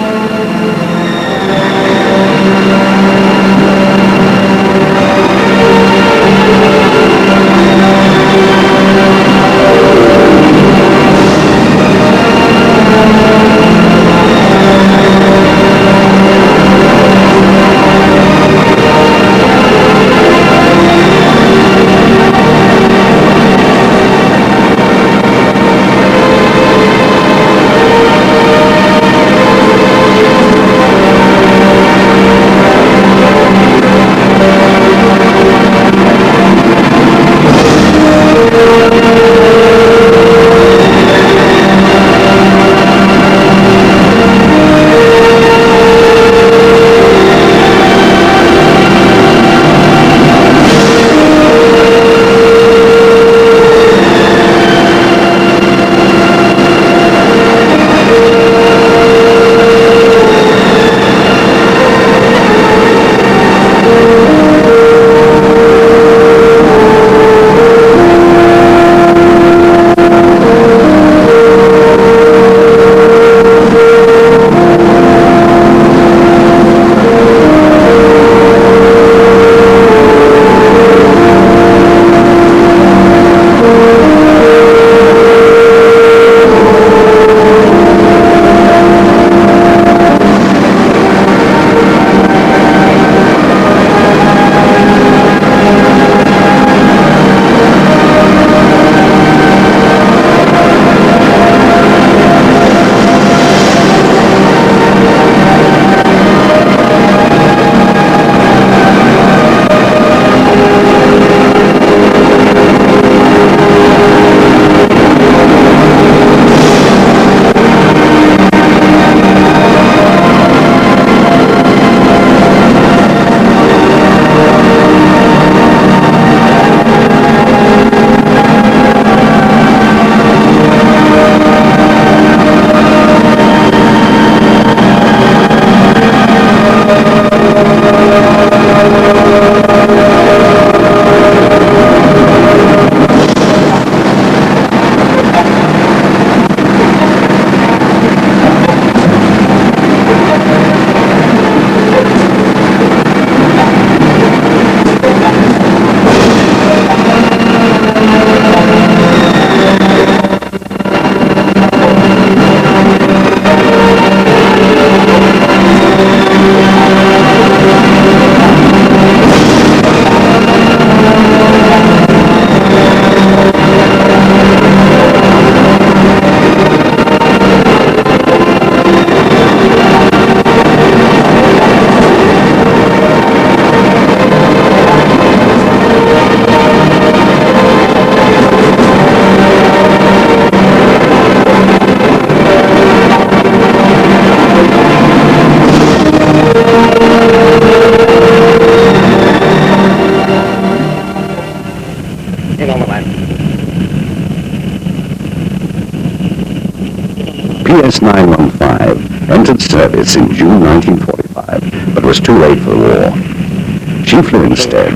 [SPEAKER 11] PS-915 entered service in June 1945, but was too late for the war. She flew instead